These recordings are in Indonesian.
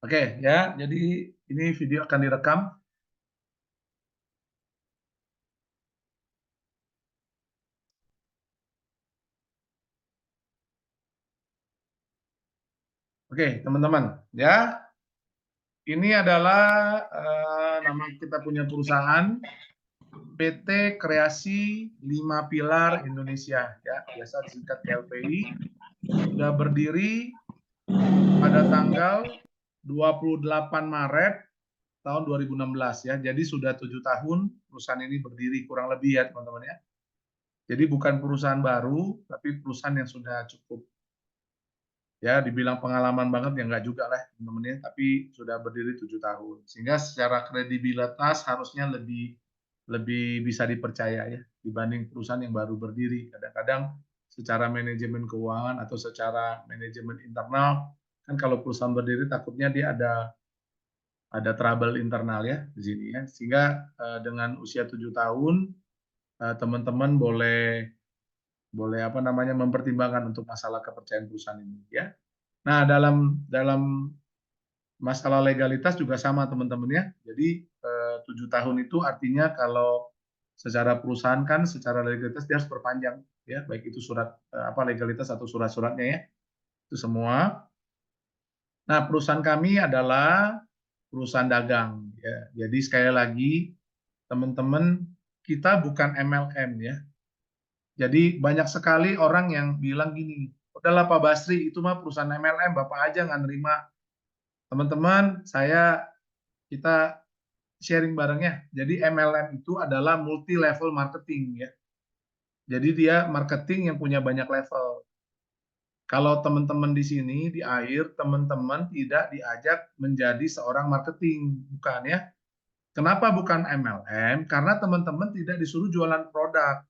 Oke, ya. Jadi ini video akan direkam. Oke, teman-teman, ya. Ini adalah nama kita punya perusahaan PT Kreasi 5 Pilar Indonesia, ya, biasa disingkat KLPI. Sudah berdiri pada tanggal 28 Maret tahun 2016, ya. Jadi sudah 7 tahun perusahaan ini berdiri kurang lebih, ya, teman-teman, ya. Jadi bukan perusahaan baru, tapi perusahaan yang sudah cukup, ya, dibilang pengalaman banget ya enggak juga lah teman-teman ya, tapi sudah berdiri 7 tahun. Sehingga secara kredibilitas harusnya lebih bisa dipercaya ya dibanding perusahaan yang baru berdiri. Kadang-kadang secara manajemen keuangan atau secara manajemen internal kan kalau perusahaan berdiri takutnya dia ada trouble internal ya di sini ya. Sehingga dengan usia 7 tahun teman-teman boleh apa namanya mempertimbangkan untuk masalah kepercayaan perusahaan ini ya. Nah, dalam masalah legalitas juga sama teman-teman ya. Jadi 7 tahun itu artinya kalau secara perusahaan kan secara legalitas dia harus perpanjang ya, baik itu surat apa legalitas atau surat-suratnya ya. Itu semua. Nah, perusahaan kami adalah perusahaan dagang ya. Jadi sekali lagi teman-teman kita bukan MLM ya. Jadi banyak sekali orang yang bilang gini, udahlah Pak Basri itu mah perusahaan MLM, Bapak aja nggak nerima. Teman-teman, kita sharing barengnya. Jadi MLM itu adalah multi level marketing ya. Jadi dia marketing yang punya banyak level. Kalau teman-teman di sini di akhir teman-teman tidak diajak menjadi seorang marketing, bukan ya. Kenapa bukan MLM? Karena teman-teman tidak disuruh jualan produk.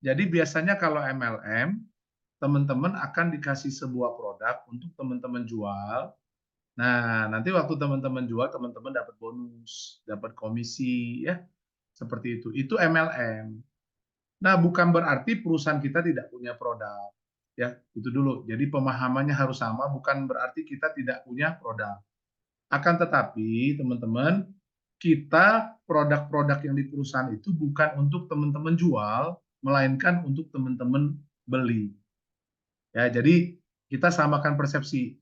Jadi biasanya kalau MLM, teman-teman akan dikasih sebuah produk untuk teman-teman jual. Nah, nanti waktu teman-teman jual, teman-teman dapat bonus, dapat komisi, ya, seperti itu. Itu MLM. Nah, bukan berarti perusahaan kita tidak punya produk, ya, itu dulu. Jadi pemahamannya harus sama, bukan berarti kita tidak punya produk. Akan tetapi, teman-teman, kita produk-produk yang di perusahaan itu bukan untuk teman-teman jual, melainkan untuk teman-teman beli. Ya, jadi kita samakan persepsi.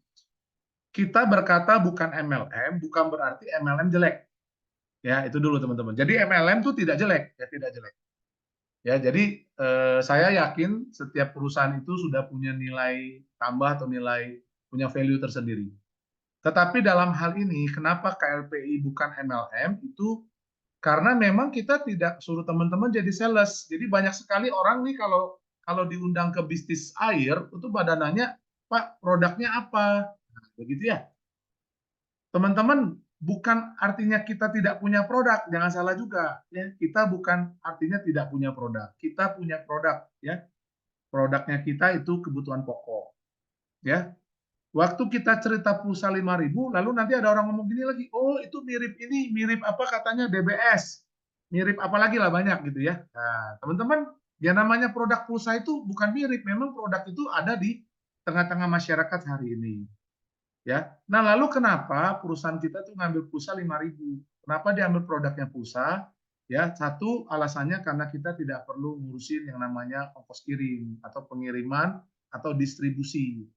Kita berkata bukan MLM, bukan berarti MLM jelek. Ya, itu dulu teman-teman. Jadi MLM itu tidak jelek, ya tidak jelek. Ya, jadi saya yakin setiap perusahaan itu sudah punya nilai tambah atau nilai punya value tersendiri. Tetapi dalam hal ini, kenapa KLPI bukan MLM itu karena memang kita tidak suruh teman-teman jadi sales. Jadi banyak sekali orang nih kalau diundang ke bisnis air itu pada nanya, Pak, produknya apa? Nah, begitu ya. Teman-teman, bukan artinya kita tidak punya produk, jangan salah juga ya. Kita bukan artinya tidak punya produk. Kita punya produk ya. Produknya kita itu kebutuhan pokok ya. Waktu kita cerita pulsa 5.000, lalu nanti ada orang ngomong gini lagi, oh itu mirip ini, mirip apa katanya DBS, mirip apa lagi lah banyak gitu ya. Nah, teman-teman, yang namanya produk pulsa itu bukan mirip, memang produk itu ada di tengah-tengah masyarakat hari ini. Ya. Nah, lalu kenapa perusahaan kita tuh ngambil pulsa 5.000? Kenapa diambil produknya pulsa? Ya, satu alasannya karena kita tidak perlu ngurusin yang namanya ongkos kirim atau pengiriman atau distribusi.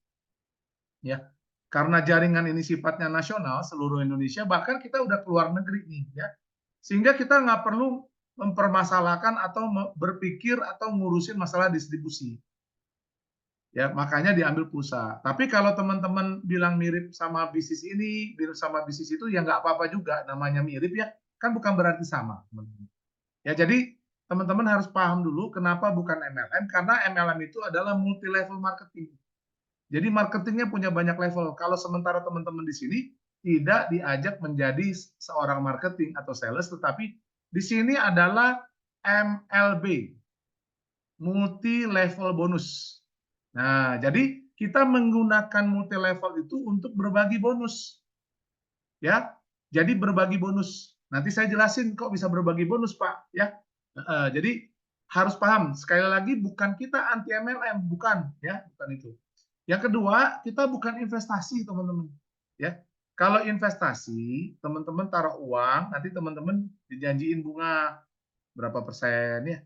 Ya. Karena jaringan ini sifatnya nasional seluruh Indonesia, bahkan kita udah keluar negeri nih ya. Sehingga kita nggak perlu mempermasalahkan atau berpikir atau ngurusin masalah distribusi. Ya, makanya diambil pulsa. Tapi kalau teman-teman bilang mirip sama bisnis ini, mirip sama bisnis itu, ya nggak apa-apa juga. Namanya mirip ya, kan bukan berarti sama. Ya, jadi teman-teman harus paham dulu kenapa bukan MLM, karena MLM itu adalah multi level marketing. Jadi marketingnya punya banyak level. Kalau sementara teman-teman di sini tidak diajak menjadi seorang marketing atau sales, tetapi di sini adalah MLB, multi level bonus. Nah, jadi kita menggunakan multi level itu untuk berbagi bonus. Ya. Jadi berbagi bonus. Nanti saya jelasin kok bisa berbagi bonus, Pak, ya. Jadi harus paham, sekali lagi bukan kita anti MLM, bukan, ya, bukan itu. Yang kedua, kita bukan investasi, teman-teman. Ya. Kalau investasi, teman-teman taruh uang, nanti teman-teman dijanjiin bunga berapa persen ya.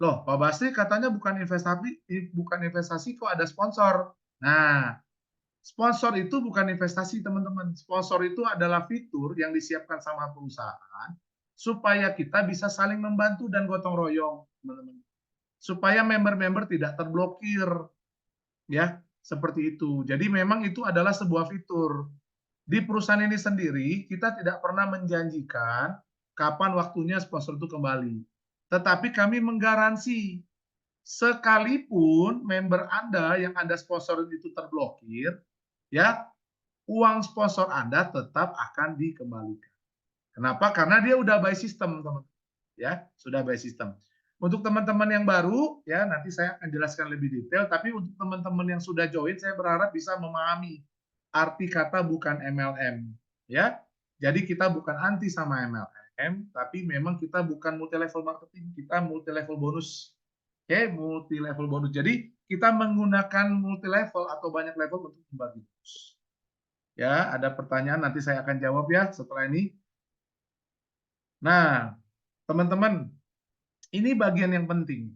Loh, Pak Basri katanya bukan investasi kok ada sponsor. Nah, sponsor itu bukan investasi, teman-teman. Sponsor itu adalah fitur yang disiapkan sama perusahaan supaya kita bisa saling membantu dan gotong royong, teman-teman. Supaya member-member tidak terblokir, ya, seperti itu. Jadi memang itu adalah sebuah fitur. Di perusahaan ini sendiri, kita tidak pernah menjanjikan kapan waktunya sponsor itu kembali. Tetapi kami menggaransi, sekalipun member Anda yang Anda sponsor itu terblokir, ya, uang sponsor Anda tetap akan dikembalikan. Kenapa? Karena dia udah by system, teman-teman. Ya, sudah by system. Untuk teman-teman yang baru, ya nanti saya akan jelaskan lebih detail. Tapi untuk teman-teman yang sudah join, saya berharap bisa memahami arti kata bukan MLM. Ya, jadi kita bukan anti sama MLM, tapi memang kita bukan multi level marketing, kita multi level bonus. Oke, multi level bonus. Jadi kita menggunakan multi level atau banyak level untuk membagi bonus. Ya, ada pertanyaan nanti saya akan jawab ya setelah ini. Nah, teman-teman, ini bagian yang penting.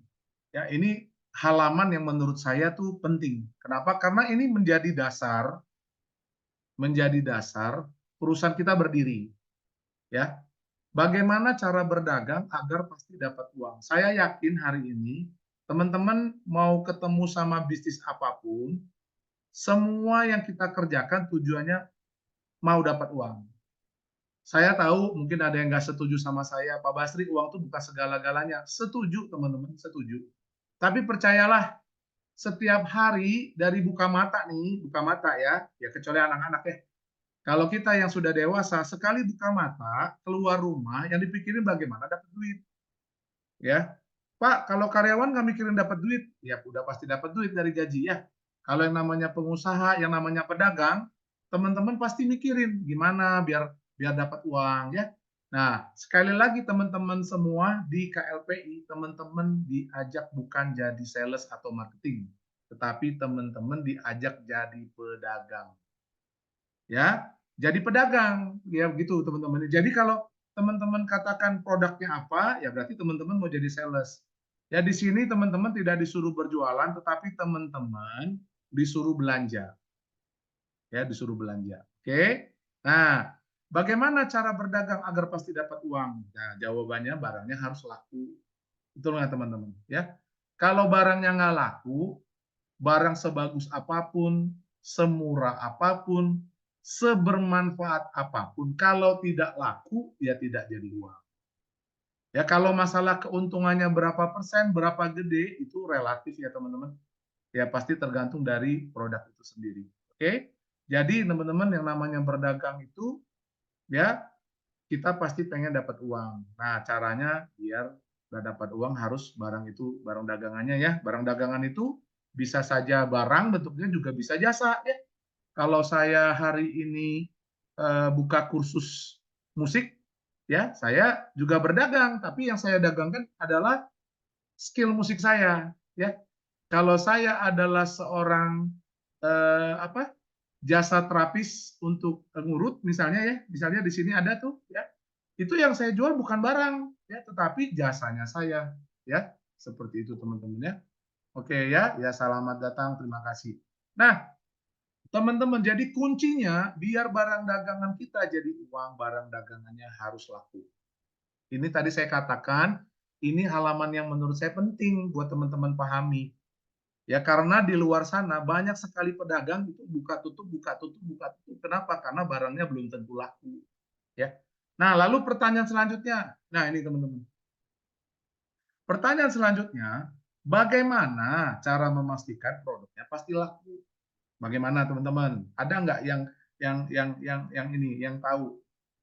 Ya, ini halaman yang menurut saya tuh penting. Kenapa? Karena ini menjadi dasar perusahaan kita berdiri. Ya, bagaimana cara berdagang agar pasti dapat uang? Saya yakin hari ini teman-teman mau ketemu sama bisnis apapun, semua yang kita kerjakan tujuannya mau dapat uang. Saya tahu mungkin ada yang nggak setuju sama saya, Pak Basri, uang itu bukan segala-galanya. Setuju, teman-teman, setuju. Tapi percayalah, setiap hari dari buka mata nih, buka mata ya, ya kecuali anak-anak ya. Kalau kita yang sudah dewasa, sekali buka mata, keluar rumah, yang dipikirin bagaimana dapat duit. Ya, Pak, kalau karyawan nggak mikirin dapat duit, ya udah pasti dapat duit dari gaji ya. Kalau yang namanya pengusaha, yang namanya pedagang, teman-teman pasti mikirin gimana biar biar dapat uang ya. Nah, sekali lagi teman-teman semua di KLPI, teman-teman diajak bukan jadi sales atau marketing, tetapi teman-teman diajak jadi pedagang. Ya, jadi pedagang, ya begitu teman-teman. Jadi kalau teman-teman katakan produknya apa, ya berarti teman-teman mau jadi sales. Ya di sini teman-teman tidak disuruh berjualan, tetapi teman-teman disuruh belanja. Ya, disuruh belanja. Oke. Nah, bagaimana cara berdagang agar pasti dapat uang? Nah, jawabannya barangnya harus laku. Betul nggak teman-teman? Ya. Kalau barangnya nggak laku, barang sebagus apapun, semurah apapun, sebermanfaat apapun, kalau tidak laku, ya tidak jadi uang. Ya, kalau masalah keuntungannya berapa persen, berapa gede, itu relatif ya teman-teman. Ya, pasti tergantung dari produk itu sendiri. Oke? Jadi teman-teman yang namanya berdagang itu, ya kita pasti pengen dapat uang. Nah, caranya biar nggak dapat uang harus barang itu, barang dagangannya ya. Barang dagangan itu bisa saja barang, bentuknya juga bisa jasa ya. Kalau saya hari ini buka kursus musik, ya saya juga berdagang, tapi yang saya dagangkan adalah skill musik saya, ya. Kalau saya adalah seorang apa jasa terapis untuk ngurut misalnya ya, misalnya di sini ada tuh ya, itu yang saya jual bukan barang ya, tetapi jasanya saya ya, seperti itu teman-teman ya. Oke ya, ya selamat datang, terima kasih. Nah, teman-teman, jadi kuncinya biar barang dagangan kita jadi uang, barang dagangannya harus laku. Ini tadi saya katakan, ini halaman yang menurut saya penting buat teman-teman pahami. Ya karena di luar sana banyak sekali pedagang itu buka tutup, buka tutup, buka tutup. Kenapa? Karena barangnya belum tentu laku. Ya. Nah, lalu pertanyaan selanjutnya. Nah, ini teman-teman. Pertanyaan selanjutnya, bagaimana cara memastikan produknya pasti laku? Bagaimana teman-teman? Ada nggak yang ini yang tahu?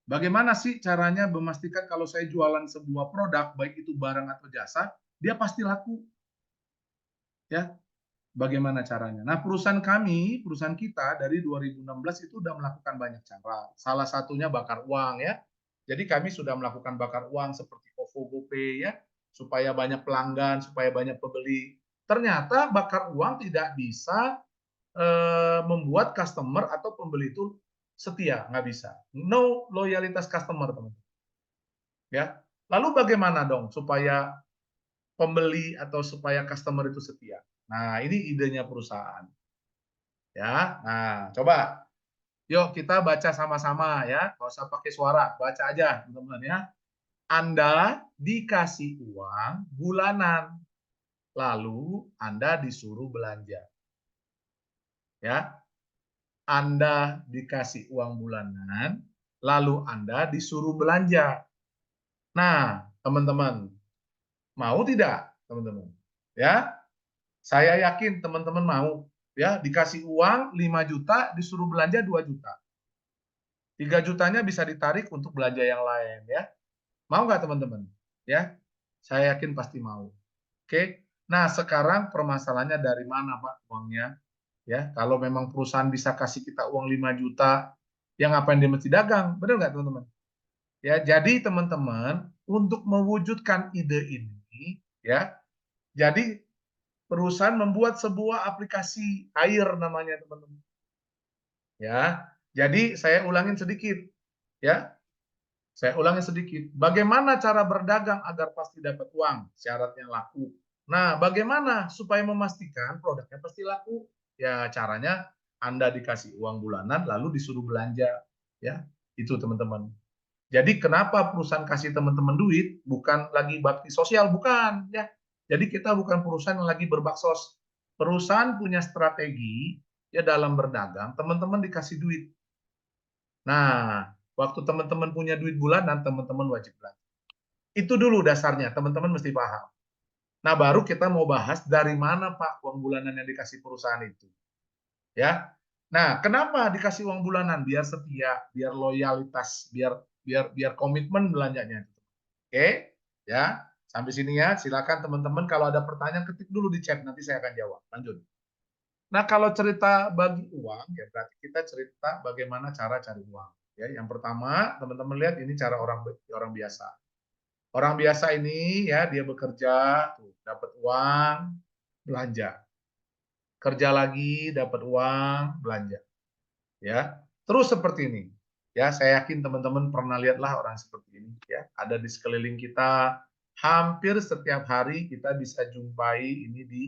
Bagaimana sih caranya memastikan kalau saya jualan sebuah produk, baik itu barang atau jasa, dia pasti laku? Ya, bagaimana caranya? Nah, perusahaan kami, perusahaan kita dari 2016 itu sudah melakukan banyak cara. Salah satunya bakar uang ya. Jadi kami sudah melakukan bakar uang seperti OVO, GoPay ya, supaya banyak pelanggan, supaya banyak pembeli. Ternyata bakar uang tidak bisa membuat customer atau pembeli itu setia, nggak bisa. No loyalitas customer, teman-teman. Ya. Lalu bagaimana dong supaya pembeli atau supaya customer itu setia? Nah, ini idenya perusahaan. Ya. Nah, coba yuk kita baca sama-sama ya. Nggak usah pakai suara, baca aja, teman-teman ya. Anda dikasih uang bulanan, lalu Anda disuruh belanja. Ya. Anda dikasih uang bulanan, lalu Anda disuruh belanja. Nah, teman-teman, mau tidak, teman-teman? Ya, saya yakin teman-teman mau. Ya, dikasih uang 5 juta, disuruh belanja 2 juta. 3 jutanya bisa ditarik untuk belanja yang lain, ya. Mau nggak, teman-teman? Ya, saya yakin pasti mau. Oke. Nah, sekarang permasalahannya dari mana, Pak, uangnya? Ya, kalau memang perusahaan bisa kasih kita uang 5 juta, ya ngapain dia mesti dagang? Benar nggak, teman-teman? Ya, jadi teman-teman, untuk mewujudkan ide ini, ya, jadi perusahaan membuat sebuah aplikasi air namanya, teman-teman. Ya, jadi saya ulangin sedikit, ya. Saya ulangin sedikit. Bagaimana cara berdagang agar pasti dapat uang? Syaratnya laku. Nah, bagaimana supaya memastikan produknya pasti laku? Ya, caranya Anda dikasih uang bulanan lalu disuruh belanja, ya. Itu, teman-teman. Jadi kenapa perusahaan kasih teman-teman duit, bukan lagi bakti sosial, bukan, ya. Jadi kita bukan perusahaan yang lagi berbaksos. Perusahaan punya strategi ya dalam berdagang, teman-teman dikasih duit. Nah, waktu teman-teman punya duit bulanan, teman-teman wajib belanja. Itu dulu dasarnya, teman-teman mesti paham. Nah, baru kita mau bahas dari mana Pak uang bulanan yang dikasih perusahaan itu. Ya. Nah, kenapa dikasih uang bulanan? Biar setia, biar loyalitas, biar biar biar komitmen belanjanya. Oke, ya. Sampai sini ya. Silakan teman-teman kalau ada pertanyaan ketik dulu di chat, nanti saya akan jawab. Lanjut. Nah, kalau cerita bagi uang, ya berarti kita cerita bagaimana cara cari uang. Ya, yang pertama, teman-teman lihat ini cara orang biasa. Orang biasa ini ya dia bekerja, tuh, dapat uang, belanja. Kerja lagi, dapat uang, belanja. Ya, terus seperti ini. Ya, saya yakin teman-teman pernah lihatlah orang seperti ini. Ya, ada di sekeliling kita. Hampir setiap hari kita bisa jumpai ini di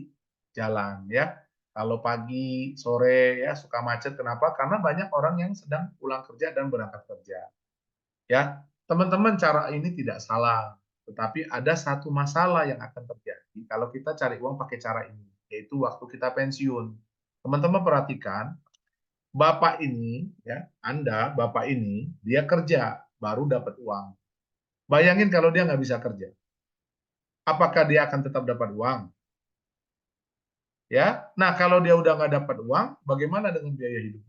jalan. Ya, kalau pagi, sore, ya suka macet. Kenapa? Karena banyak orang yang sedang pulang kerja dan berangkat kerja. Ya, teman-teman cara ini tidak salah. Tetapi ada satu masalah yang akan terjadi kalau kita cari uang pakai cara ini, yaitu waktu kita pensiun. Teman-teman perhatikan, Bapak ini, ya, Anda, Bapak ini, dia kerja, baru dapat uang. Bayangin kalau dia nggak bisa kerja. Apakah dia akan tetap dapat uang? Ya, nah kalau dia udah nggak dapat uang, bagaimana dengan biaya hidup?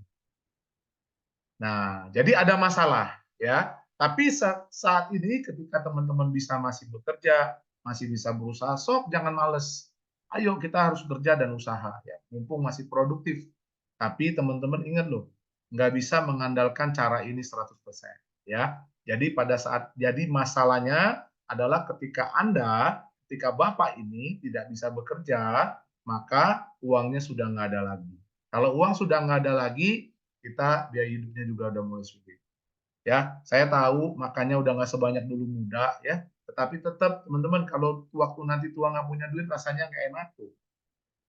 Nah, jadi ada masalah, ya. Tapi saat ini ketika teman-teman bisa masih bekerja, masih bisa berusaha, sok jangan males. Ayo kita harus kerja dan usaha, ya. Mumpung masih produktif. Tapi teman-teman ingat loh, nggak bisa mengandalkan cara ini 100%, ya. Jadi masalahnya adalah ketika Bapak ini tidak bisa bekerja, maka uangnya sudah nggak ada lagi. Kalau uang sudah nggak ada lagi, kita biaya hidupnya juga udah mulai sulit. Ya, saya tahu makanya udah nggak sebanyak dulu muda ya, tetapi tetap teman-teman kalau waktu nanti tua nggak punya duit rasanya nggak enak tuh.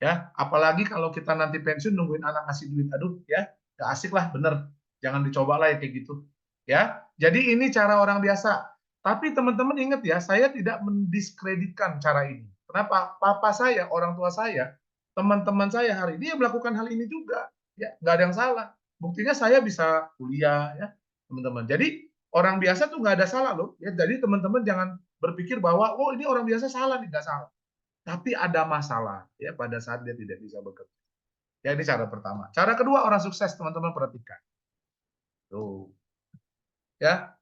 Ya, apalagi kalau kita nanti pensiun nungguin anak ngasih duit, aduh ya, nggak asik lah, bener. Jangan dicoba lah ya kayak gitu. Ya, jadi ini cara orang biasa. Tapi teman-teman ingat ya, saya tidak mendiskreditkan cara ini. Kenapa? Papa saya, orang tua saya, teman-teman saya hari ini melakukan hal ini juga. Ya, nggak ada yang salah. Buktinya saya bisa kuliah ya, teman-teman. Jadi orang biasa tuh nggak ada salah loh. Ya, jadi teman-teman jangan berpikir bahwa oh ini orang biasa salah nih, nggak salah. Tapi ada masalah ya pada saat dia tidak bisa bekerja. Ya ini cara pertama. Cara kedua orang sukses teman-teman perhatikan. Tuh. Ya,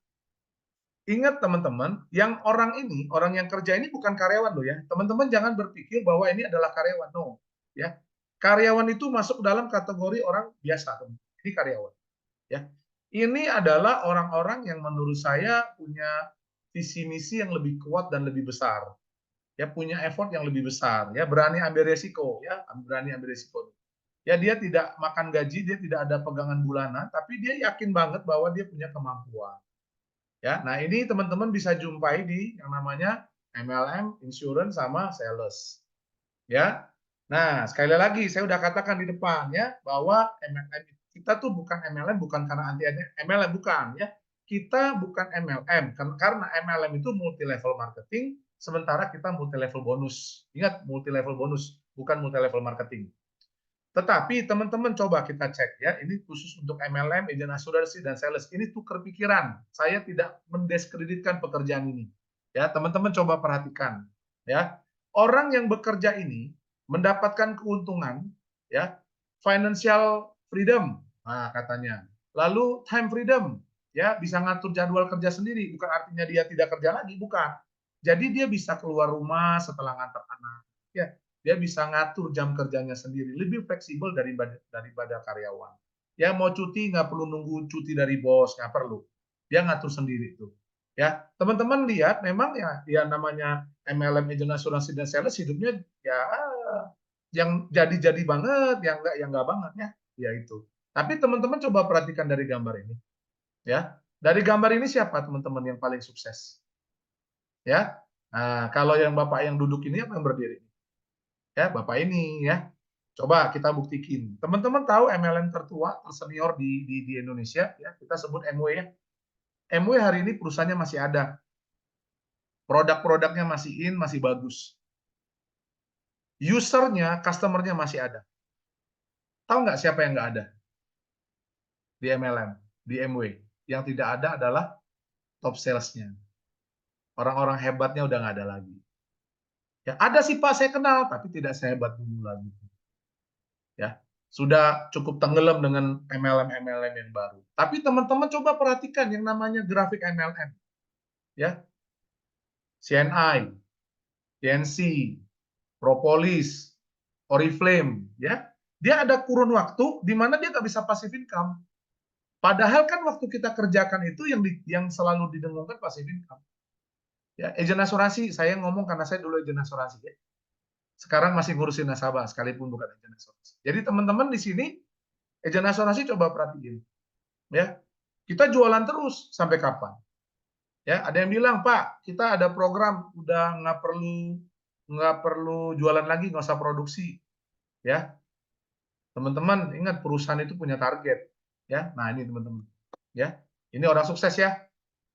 ingat teman-teman, yang orang ini, orang yang kerja ini bukan karyawan loh ya. Teman-teman jangan berpikir bahwa ini adalah karyawan. No. Ya. Karyawan itu masuk dalam kategori orang biasa, teman. Ini karyawan, ya. Ini adalah orang-orang yang menurut saya punya visi misi yang lebih kuat dan lebih besar. Ya, punya effort yang lebih besar, ya, berani ambil resiko, ya, berani ambil resiko. Ya, dia tidak makan gaji, dia tidak ada pegangan bulanan, tapi dia yakin banget bahwa dia punya kemampuan. Ya, nah ini teman-teman bisa jumpai di yang namanya MLM, insurance sama sales. Ya. Nah, sekali lagi saya udah katakan di depan ya bahwa MLM kita tuh bukan MLM bukan karena anti MLM bukan ya. Kita bukan MLM karena MLM itu multi level marketing sementara kita multi level bonus. Ingat multi level bonus bukan multi level marketing. Tetapi teman-teman coba kita cek ya, ini khusus untuk MLM, agent asuransi dan sales. Ini tukar pikiran. Saya tidak mendiskreditkan pekerjaan ini. Ya, teman-teman coba perhatikan ya. Orang yang bekerja ini mendapatkan keuntungan ya, financial freedom. Nah, katanya. Lalu time freedom, ya, bisa ngatur jadwal kerja sendiri, bukan artinya dia tidak kerja lagi, bukan. Jadi dia bisa keluar rumah setelah ngantar anak. Ya, dia bisa ngatur jam kerjanya sendiri, lebih fleksibel daripada karyawan. Ya mau cuti nggak perlu nunggu cuti dari bos, nggak perlu. Dia ngatur sendiri tuh. Ya teman-teman lihat, memang ya namanya MLM agent asuransi dan sales hidupnya ya yang jadi-jadi banget, yang nggak banget ya itu. Tapi teman-teman coba perhatikan dari gambar ini, ya. Dari gambar ini siapa teman-teman yang paling sukses? Ya. Nah, kalau yang Bapak yang duduk ini apa yang berdiri? Ya, Bapak ini ya. Coba kita buktikan. Teman-teman tahu MLM tertua, tersenior di Indonesia ya, kita sebut MW ya. MW hari ini perusahaannya masih ada. Produk-produknya masih masih bagus. Usernya, customernya masih ada. Tahu nggak siapa yang nggak ada di MLM, di MW? Yang tidak ada adalah top salesnya. Orang-orang hebatnya udah nggak ada lagi. Ya, ada sih Pak, saya kenal, tapi tidak sehebat dulu lagi. Ya, sudah cukup tenggelam dengan MLM yang baru. Tapi teman-teman coba perhatikan yang namanya grafik MLM, ya, CNI, TNC, Propolis, Oriflame, ya, dia ada kurun waktu di mana dia nggak bisa passive income. Padahal kan waktu kita kerjakan itu yang selalu didengungkan passive income. Ya, agen asuransi, saya ngomong karena saya dulu agen asuransi, ya. Sekarang masih ngurusin nasabah sekalipun bukan agen asuransi. Jadi teman-teman di sini agen asuransi coba perhatiin, ya. Kita jualan terus sampai kapan? Ya, ada yang bilang, Pak, kita ada program, udah nggak perlu jualan lagi, nggak usah produksi, ya. Teman-teman ingat perusahaan itu punya target, ya. Nah ini teman-teman, ya. Ini orang sukses ya.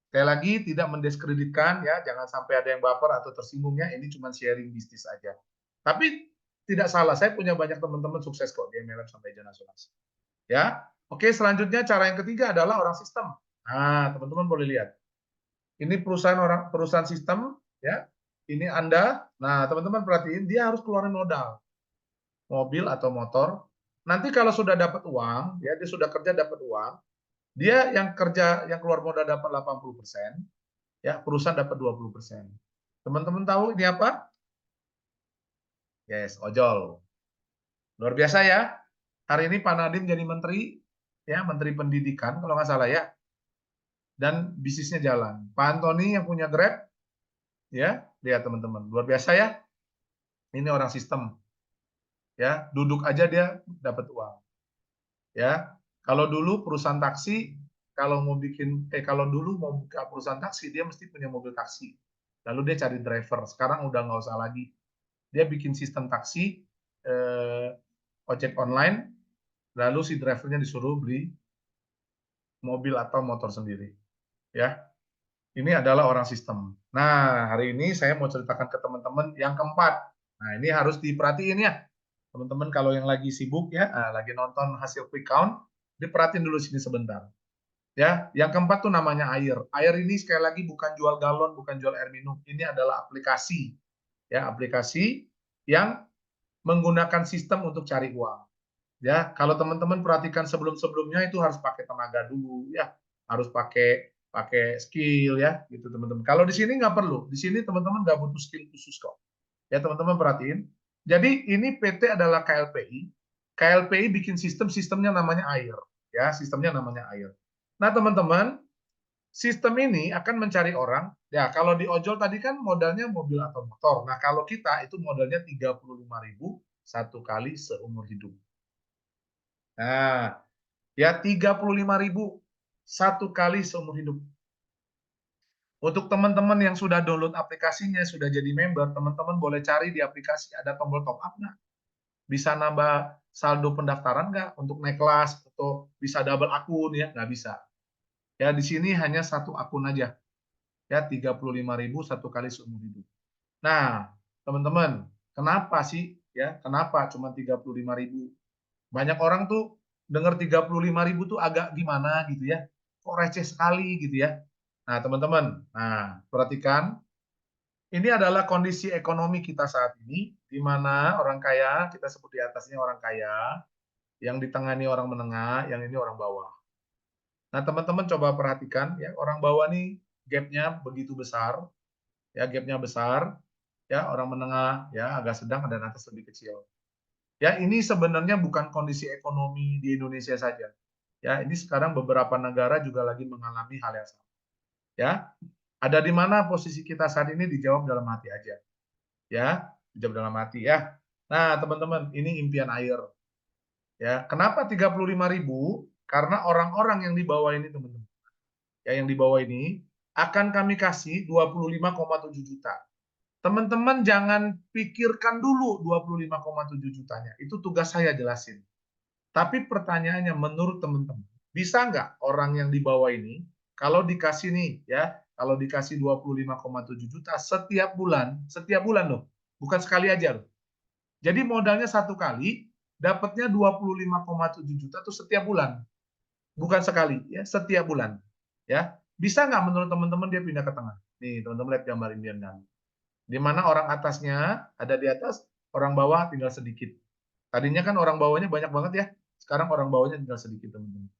Sekali lagi tidak mendiskreditkan, ya. Jangan sampai ada yang baper atau tersinggungnya. Ini cuma sharing bisnis aja. Tapi tidak salah, saya punya banyak teman-teman sukses kok di MLM sampai agen asuransi. Ya, oke. Selanjutnya cara yang ketiga adalah orang sistem. Nah, teman-teman boleh lihat. Ini perusahaan sistem, ya. Ini Anda. Nah, teman-teman perhatiin, dia harus keluarin modal, mobil atau motor. Nanti kalau sudah dapat uang, ya, dia sudah kerja dapat uang, dia yang keluar modal dapat 80%, ya, perusahaan dapat 20%. Teman-teman tahu ini apa? Yes, ojol. Luar biasa ya. Hari ini Pak Nadiem jadi menteri, ya, menteri pendidikan kalau nggak salah ya. Dan bisnisnya jalan. Pak Antoni yang punya Grab, ya, lihat teman-teman, luar biasa ya. Ini orang sistem, ya, duduk aja dia dapat uang, ya. Kalau dulu perusahaan taksi, kalau dulu mau buka perusahaan taksi, dia mesti punya mobil taksi, lalu dia cari driver. Sekarang udah nggak usah lagi, dia bikin sistem taksi, ojek online, lalu si drivernya disuruh beli mobil atau motor sendiri, ya. Ini adalah orang sistem. Nah, hari ini saya mau ceritakan ke teman-teman yang keempat. Nah, ini harus diperhatiin ya. Teman-teman kalau yang lagi sibuk ya, lagi nonton hasil quick count, diperhatiin dulu sini sebentar. Ya, yang keempat tuh namanya air. Air ini sekali lagi bukan jual galon, bukan jual air minum. Ini adalah aplikasi. Ya, aplikasi yang menggunakan sistem untuk cari uang. Ya, kalau teman-teman perhatikan sebelum-sebelumnya itu harus pakai tenaga dulu ya, harus pakai pakai skill ya, gitu teman-teman. Kalau di sini nggak perlu, di sini teman-teman nggak butuh skill khusus kok. Ya teman-teman perhatiin. Jadi ini PT adalah KLPI. KLPI bikin sistemnya namanya air, ya sistemnya namanya air. Nah teman-teman, sistem ini akan mencari orang. Ya kalau di ojol tadi kan modalnya mobil atau motor. Nah kalau kita itu modalnya 35.000 satu kali seumur hidup. Nah, ya 35.000 satu kali seumur hidup. Untuk teman-teman yang sudah download aplikasinya, sudah jadi member, teman-teman boleh cari di aplikasi ada tombol top up nggak? Bisa nambah saldo pendaftaran nggak untuk naik kelas atau bisa double akun ya? Nggak bisa. Ya di sini hanya satu akun aja. Ya 35.000 satu kali seumur hidup. Nah, teman-teman, kenapa sih ya? Kenapa cuma 35.000? Banyak orang tuh dengar 35.000 tuh agak gimana gitu ya. Kok receh sekali gitu ya. Nah, teman-teman, nah perhatikan ini adalah kondisi ekonomi kita saat ini, di mana orang kaya, kita sebut di atasnya orang kaya, yang di tengah ini orang menengah, yang ini orang bawah. Nah, teman-teman coba perhatikan ya, orang bawah nih gap-nya begitu besar, ya gap-nya besar, ya orang menengah ya agak sedang dan atas lebih kecil. Ya, ini sebenarnya bukan kondisi ekonomi di Indonesia saja. Ya, ini sekarang beberapa negara juga lagi mengalami hal yang sama. Ya, ada di mana posisi kita saat ini dijawab dalam hati aja. Ya, dijawab dalam hati ya. Nah, teman-teman, ini impian air. Ya, kenapa 35.000? Karena orang-orang yang di bawah ini, teman-teman. Ya, yang di bawah ini akan kami kasih 25,7 juta. Teman-teman jangan pikirkan dulu 25,7 jutanya. Itu tugas saya jelasin. Tapi pertanyaannya menurut teman-teman, bisa nggak orang yang di bawah ini, kalau dikasih nih, ya, kalau dikasih 25,7 juta setiap bulan loh, bukan sekali aja loh. Jadi modalnya satu kali, dapatnya 25,7 juta tuh setiap bulan, bukan sekali, ya, setiap bulan. Ya, bisa nggak menurut teman-teman dia pindah ke tengah? Nih, teman-teman lihat gambar ini, di mana orang atasnya ada di atas, orang bawah tinggal sedikit. Tadinya kan orang bawahnya banyak banget ya, sekarang orang bawahnya tinggal sedikit, teman-teman.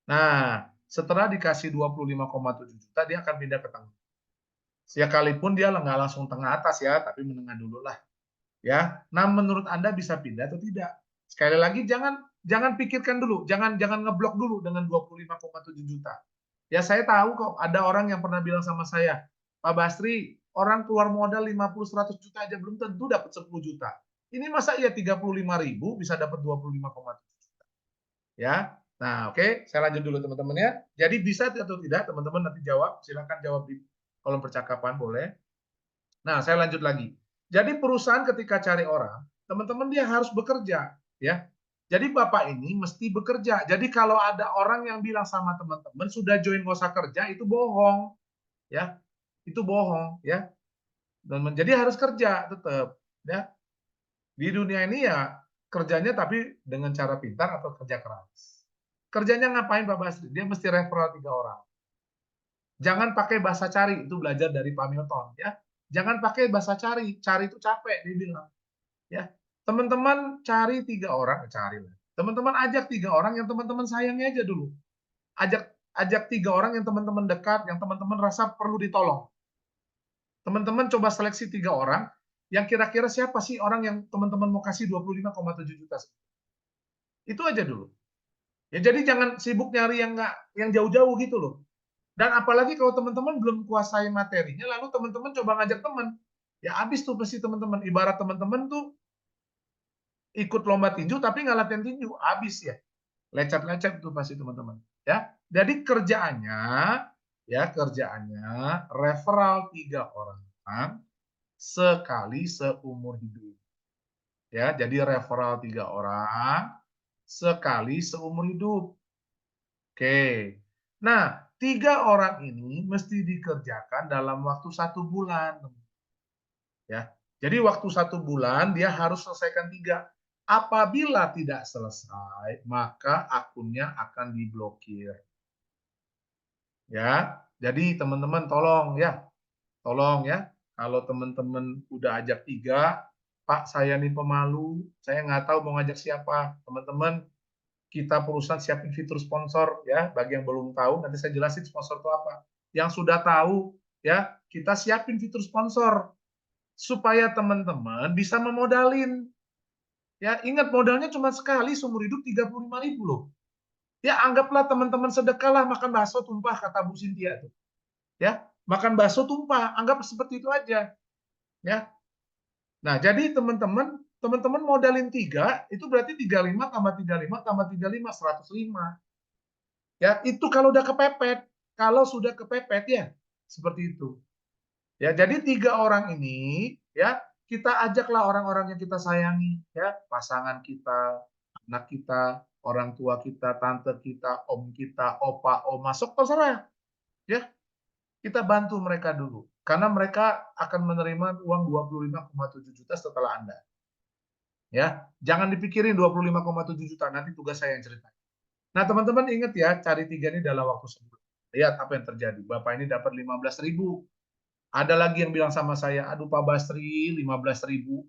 Nah, setelah dikasih 25,7 juta, dia akan pindah ke tengah. Sekalipun dia nggak langsung tengah atas ya, tapi menengah dulu lah. Ya, nah menurut Anda bisa pindah atau tidak? Sekali lagi jangan pikirkan dulu, jangan ngeblok dulu dengan 25,7 juta. Ya saya tahu kok ada orang yang pernah bilang sama saya, Pak Basri, orang keluar modal 50-100 juta aja belum tentu dapat 10 juta. Ini masa iya 35.000 bisa dapat 25,7 juta. Ya. Nah, oke, saya lanjut dulu teman-teman ya. Jadi bisa atau tidak teman-teman nanti jawab, silakan jawab di kolom percakapan boleh. Nah, saya lanjut lagi. Jadi perusahaan ketika cari orang, teman-teman dia harus bekerja, ya. Jadi Bapak ini mesti bekerja. Jadi kalau ada orang yang bilang sama teman-teman sudah join nggak usah kerja, itu bohong, ya. Itu bohong, ya. Dan menjadi harus kerja tetap, ya. Di dunia ini ya kerjanya tapi dengan cara pintar atau kerja keras. Kerjanya ngapain Pak Basri? Dia mesti referral 3 orang. Jangan pakai bahasa cari, itu belajar dari Pak Milton, ya. Jangan pakai bahasa cari, cari itu capek, dia bilang. Ya, teman-teman cari 3 orang, cari lah. Teman-teman ajak 3 orang yang teman-teman sayangi aja dulu. Ajak 3 orang yang teman-teman dekat, yang teman-teman rasa perlu ditolong. Teman-teman coba seleksi 3 orang, yang kira-kira siapa sih orang yang teman-teman mau kasih 25,7 juta. Itu aja dulu. Ya jadi jangan sibuk nyari yang jauh-jauh gitu loh. Dan apalagi kalau teman-teman belum kuasai materinya, lalu teman-teman coba ngajak teman. Ya habis tuh pasti teman-teman. Ibarat teman-teman tuh ikut lomba tinju tapi nggak latihan tinju, habis ya. Lecet-lecet tuh pasti teman-teman. Ya, jadi kerjaannya referral 3 orang sekali seumur hidup. Ya, jadi referral 3 orang sekali seumur hidup. Oke. Nah, 3 orang ini mesti dikerjakan dalam waktu 1 bulan. Ya, jadi waktu 1 bulan dia harus selesaikan 3. Apabila tidak selesai, maka akunnya akan diblokir. Ya, jadi teman-teman tolong ya. Kalau teman-teman udah ajak 3, Pak saya nih pemalu, saya nggak tahu mau ngajak siapa. Teman-teman, kita perusahaan siapin fitur sponsor ya. Bagi yang belum tahu, nanti saya jelasin sponsor itu apa. Yang sudah tahu ya, kita siapin fitur sponsor supaya teman-teman bisa memodalin. Ya, ingat modalnya cuma sekali seumur hidup 35.000 loh. Ya, anggaplah teman-teman sedekahlah makan bakso tumpah kata Bu Sintia tuh. Ya, makan bakso tumpah, anggap seperti itu aja. Ya. Nah, jadi teman-teman teman-teman modalin 3, itu berarti 35 tambah 35 tambah 35, 105. Ya, itu kalau udah kepepet. Kalau sudah kepepet ya, seperti itu. Ya, jadi 3 orang ini ya, kita ajaklah orang-orang yang kita sayangi, ya, pasangan kita, anak kita, orang tua kita, tante kita, om kita, opa, oma, sok terserah, ya. Kita bantu mereka dulu karena mereka akan menerima uang 25,7 juta setelah Anda. Ya, jangan dipikirin 25,7 juta, nanti tugas saya yang cerita. Nah, teman-teman ingat ya, cari 3 ini dalam waktu sebulan. Lihat apa yang terjadi. Bapak ini dapat 15.000. Ada lagi yang bilang sama saya, aduh Pak Basri, 15.000.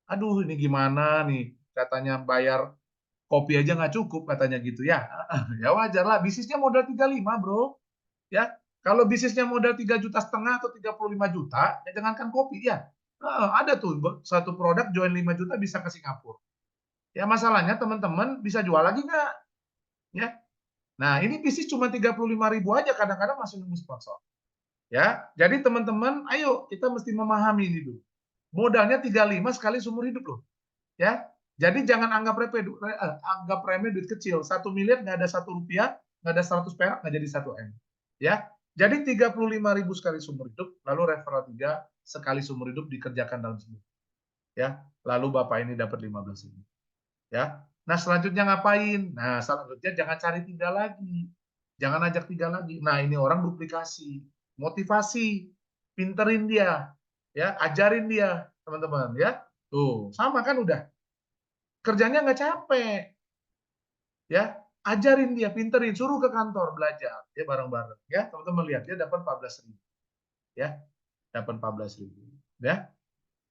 Aduh ini gimana nih, katanya bayar kopi aja nggak cukup, katanya gitu ya. Ya wajar lah, bisnisnya modal 35 bro. Ya, kalau bisnisnya modal 3,5 juta atau 35 juta, ya jangankan kopi ya. Ada tuh satu produk join 5 juta bisa ke Singapura. Ya masalahnya teman-teman bisa jual lagi nggak? Ya. Nah ini bisnis cuma 35.000 aja kadang-kadang masih nunggu sponsor. Ya, jadi teman-teman, ayo kita mesti memahami ini dulu. Modalnya 35 sekali seumur hidup loh. Ya, jadi jangan anggap remeh duit kecil. 1 miliar nggak ada 1 rupiah, nggak ada 100 perak, nggak jadi 1 M. Ya, jadi 35.000 sekali seumur hidup, lalu referral 3 sekali seumur hidup dikerjakan dalam seminggu. Ya, lalu Bapak ini dapat 15.000. Ya, nah selanjutnya ngapain? Nah selanjutnya jangan cari 3 lagi, jangan ajak 3 lagi. Nah ini orang duplikasi, motivasi, pinterin dia, ya ajarin dia teman-teman ya. Tuh sama kan udah kerjanya nggak capek, ya ajarin dia, pinterin, suruh ke kantor belajar, ya bareng-bareng, ya teman-teman lihat dia dapat 14.000, ya dapat 14.000, ya.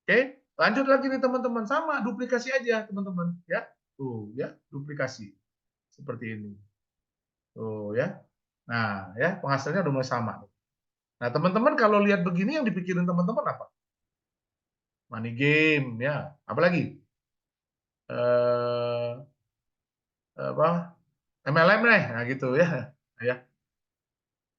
Oke, lanjut lagi nih teman-teman, sama duplikasi aja teman-teman, ya. Tuh ya duplikasi. Seperti ini. Tuh ya. Nah, ya penghasilannya udah mulai sama. Nah, teman-teman kalau lihat begini yang dipikirin teman-teman apa? Money game ya. Apalagi? Eh apa? MLM deh. Nah, gitu ya. Ya.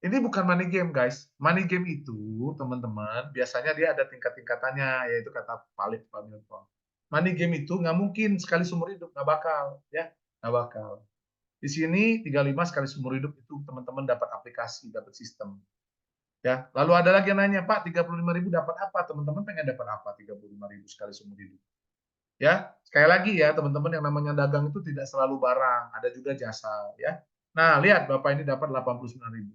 Ini bukan money game, guys. Money game itu, teman-teman, biasanya dia ada tingkat-tingkatannya, yaitu kata Palit Pak Milton. Money game itu nggak mungkin sekali seumur hidup, nggak bakal, ya, nggak bakal. Di sini 35 sekali seumur hidup itu teman-teman dapat aplikasi, dapat sistem. Ya, lalu ada lagi yang nanya, Pak, 35.000 dapat apa? Teman-teman pengen dapat apa 35.000 sekali seumur hidup? Ya, sekali lagi ya, teman-teman yang namanya dagang itu tidak selalu barang, ada juga jasa, ya. Nah, lihat Bapak ini dapat 89.000.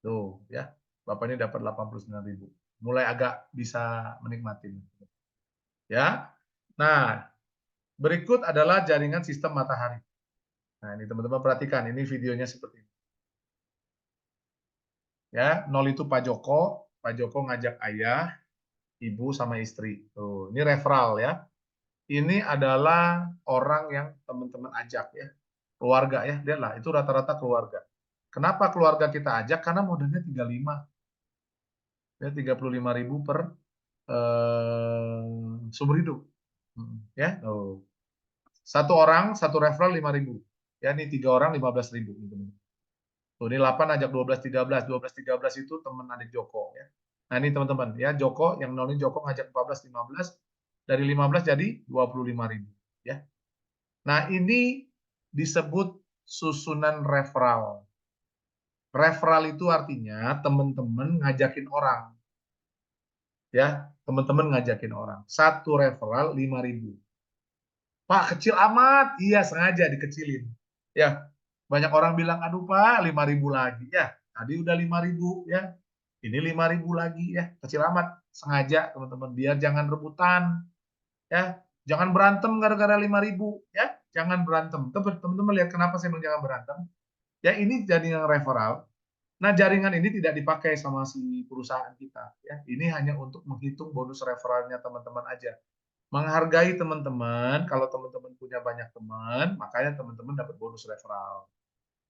Tuh, ya. Bapak ini dapat 89.000. Mulai agak bisa menikmati. Ya. Nah, berikut adalah jaringan sistem matahari. Nah, ini teman-teman perhatikan, ini videonya seperti ini. Ya, 0 itu Pak Joko ngajak ayah, ibu sama istri. Tuh, ini referral ya. Ini adalah orang yang teman-teman ajak ya. Keluarga ya, lihatlah itu rata-rata keluarga. Kenapa keluarga kita ajak? Karena modalnya 35. Ya, 35.000 per seumur hidup. Ya, tuh. Satu orang, satu referral 5.000. Ya, ini 3 orang 15.000 gitu. Tuh, ini 8 ajak 12 13. 12 13 itu teman adik Joko ya. Nah, ini teman-teman ya, Joko yang nol ini Joko ngajak 14 15, dari 15 jadi 25.000 ya. Nah, ini disebut susunan referral. Referral itu artinya teman-teman ngajakin orang. Ya, teman-teman ngajakin orang. Satu referral 5.000. Pak, kecil amat. Iya, sengaja dikecilin. Ya, banyak orang bilang, aduh Pak, 5.000 lagi. Ya, tadi udah 5.000 ya. Ini 5.000 lagi ya. Kecil amat. Sengaja teman-teman. Biar jangan rebutan. Ya, jangan berantem gara-gara 5.000 ya. Jangan berantem. Teman-teman lihat kenapa saya bilang jangan berantem. Ya, ini jaringan referral. Nah, jaringan ini tidak dipakai sama si perusahaan kita. Ya, ini hanya untuk menghitung bonus referralnya teman-teman aja. Menghargai teman-teman, kalau teman-teman punya banyak teman, makanya teman-teman dapat bonus referral.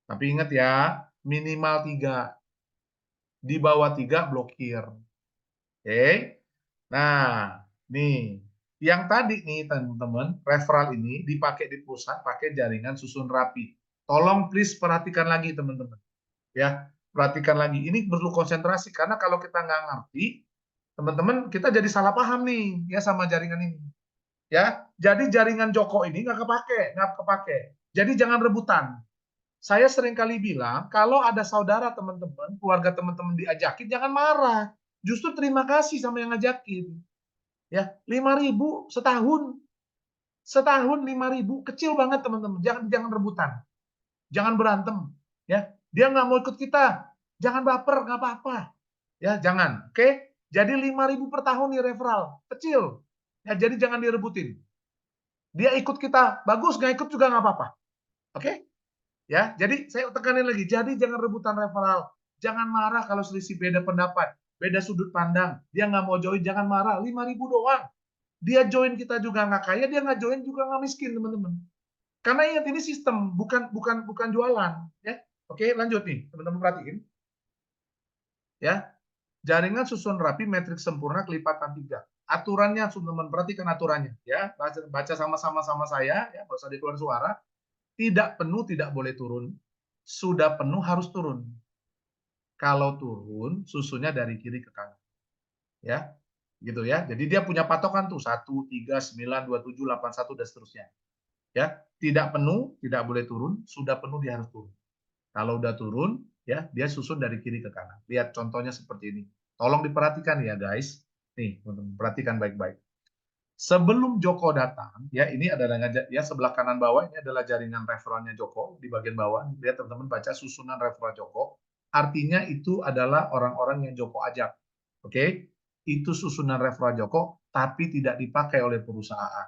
Tapi ingat ya, minimal 3. Di bawah 3 blokir. Oke. Nah, nih. Yang tadi nih teman-teman, referral ini dipakai di pusat pakai jaringan susun rapi. Tolong please perhatikan lagi teman-teman. Ya, perhatikan lagi. Ini perlu konsentrasi karena kalau kita nggak ngerti, teman-teman kita jadi salah paham nih ya sama jaringan ini. Ya, jadi jaringan Joko ini nggak kepake. Jadi jangan rebutan. Saya sering kali bilang, kalau ada saudara teman-teman, keluarga teman-teman diajakin, jangan marah. Justru terima kasih sama yang ngajakin. Ya, 5.000 setahun. Setahun 5.000, kecil banget teman-teman. Jangan jangan rebutan. Jangan berantem. Ya, dia nggak mau ikut kita. Jangan baper, nggak apa-apa. Ya, jangan. Oke? Jadi 5.000 per tahun nih referral. Kecil. Ya, jadi jangan direbutin. Dia ikut kita, bagus, nggak ikut juga nggak apa-apa. Oke? Ya, jadi saya tekanin lagi. Jadi jangan rebutan referral. Jangan marah kalau selisih beda pendapat, beda sudut pandang. Dia nggak mau join, jangan marah. 5.000 doang. Dia join kita juga nggak kaya, dia nggak join juga nggak miskin, teman-teman. Karena ingat ini sistem, bukan jualan. Ya, oke, lanjut nih, teman-teman perhatiin. Ya, jaringan susun rapi, metrik sempurna, kelipatan 3. Aturannya, teman-teman perhatikan aturannya. Ya, baca sama-sama sama saya. Ya, nggak usah dikeluar suara. Tidak penuh tidak boleh turun. Sudah penuh harus turun. Kalau turun, susunnya dari kiri ke kanan. Ya, gitu ya. Jadi dia punya patokan tuh 1, 3, 9, 27, 81 dan seterusnya. Ya, tidak penuh tidak boleh turun, sudah penuh dia harus turun. Kalau udah turun, ya dia susun dari kiri ke kanan. Lihat contohnya seperti ini. Tolong diperhatikan ya guys. Nih, perhatikan baik-baik. Sebelum Joko datang, ya ini adalah ya sebelah kanan bawah ini adalah jaringan referralnya Joko di bagian bawah. Lihat teman-teman baca susunan referral Joko. Artinya itu adalah orang-orang yang Joko ajak. Oke? Itu susunan referral Joko tapi tidak dipakai oleh perusahaan.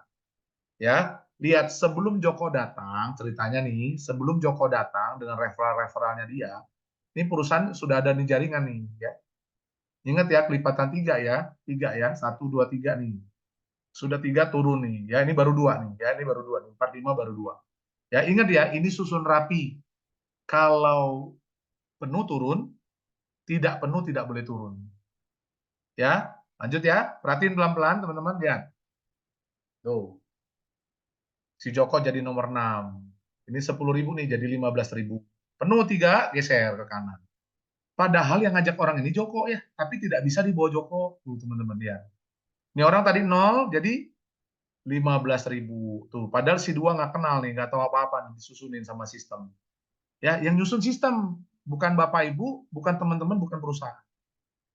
Ya, lihat sebelum Joko datang, ceritanya nih, sebelum Joko datang dengan referral-referralnya dia, ini perusahaan sudah ada nih jaringan nih, ya. Ingat ya, kelipatan 3 ya, 3 ya, 1, 2, 3 nih. Sudah 3 turun nih, ya ini baru 2 nih, ya ini baru 2 nih, 4, 5 baru 2. Ya ingat ya, ini susun rapi. Kalau penuh turun, tidak penuh tidak boleh turun. Ya, lanjut ya, perhatiin pelan-pelan teman-teman, lihat. Tuh, si Joko jadi nomor 6. Ini 10.000 nih jadi 15.000. Penuh 3, geser ke kanan. Padahal yang ngajak orang ini Joko ya, tapi tidak bisa dibawa Joko. Tuh teman-teman lihat. Ini orang tadi 0, jadi 15.000 tuh. Padahal si dua nggak kenal nih, nggak tahu apa-apa, disusunin sama sistem. Ya, yang nyusun sistem bukan bapak ibu, bukan teman-teman, bukan perusahaan.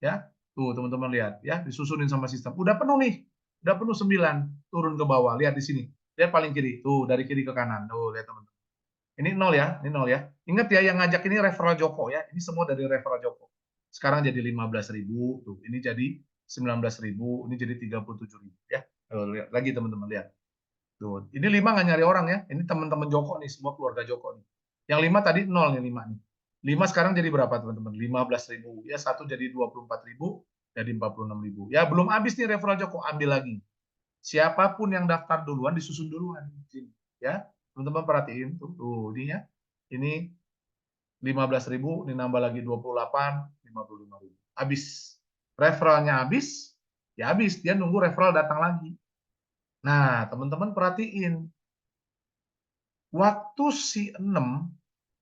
Ya, tuh teman-teman lihat, ya disusunin sama sistem. Udah penuh nih, udah penuh 9, turun ke bawah. Lihat di sini, lihat paling kiri, tuh dari kiri ke kanan. Tuh lihat teman-teman. Ini 0 ya, ini 0 ya. Ingat ya yang ngajak ini referral Joko ya. Ini semua dari referral Joko. Sekarang jadi 15.000, tuh ini jadi 19.000, ini jadi 37.000 ya. Tuh, lihat lagi teman-teman lihat. Tuh, ini 5 nggak nyari orang ya. Ini teman-teman Joko nih, semua keluarga Joko nih. Yang 5 tadi 0 nih 5 nih. 5 sekarang jadi berapa teman-teman? 15.000. Ya, satu jadi 24.000, jadi 46.000. Ya, belum habis nih referral Joko, ambil lagi. Siapapun yang daftar duluan disusun duluan. Ya, teman-teman perhatiin tuh ini ya. Ini 15.000, ini nambah lagi 28, 55.000. Habis. Referralnya habis, ya habis. Dia nunggu referral datang lagi. Nah, teman-teman perhatiin. Waktu si 6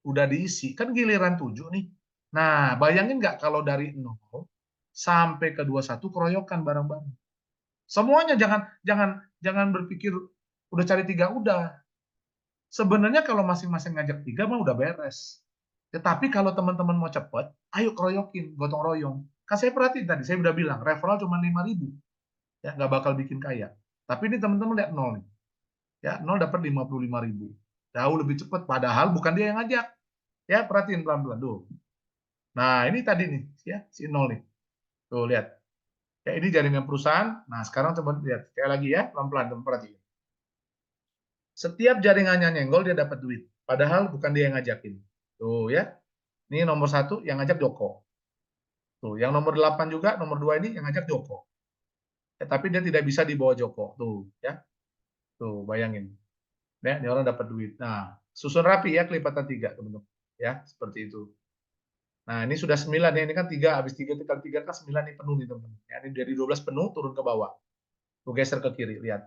udah diisi, kan giliran 7 nih. Nah, bayangin nggak kalau dari 0 sampai ke 21 keroyokan bareng-bareng. Semuanya jangan jangan jangan berpikir udah cari 3 udah. Sebenarnya kalau masing-masing ngajak 3 mah udah beres. Tetapi kalau teman-teman mau cepet, ayo keroyokin, gotong royong. Kan saya perhatiin tadi, saya udah bilang referral cuma 5.000. Ya, nggak bakal bikin kaya. Tapi ini teman-teman lihat 0 nih. Ya, 0 dapat 55.000. Jauh lebih cepat, padahal bukan dia yang ngajak. Ya, perhatiin pelan-pelan tuh. Nah, ini tadi nih, ya, si 0 nih. Tuh, lihat. Ya, ini jaringan perusahaan. Nah, sekarang coba lihat. Sekali lagi ya, pelan-pelan, perhatiin. Setiap jaringannya nyenggol, dia dapat duit. Padahal bukan dia yang ngajakin. Tuh, ya. Ini nomor 1 yang ngajak Joko. Tuh, yang nomor 8 juga, nomor 2 ini yang ngajak Joko. Ya, tapi dia tidak bisa dibawa Joko. Tuh, ya. Tuh, bayangin. Ya, ini orang dapat duit. Nah, susun rapi ya, kelipatan 3, teman-teman. Ya, seperti itu. Nah, ini sudah 9 ya, ini kan 3, habis 3 dikali 3 kan 9 nih penuh nih teman-teman. Ya, ini dari 12 penuh turun ke bawah. Tuh geser ke kiri, lihat.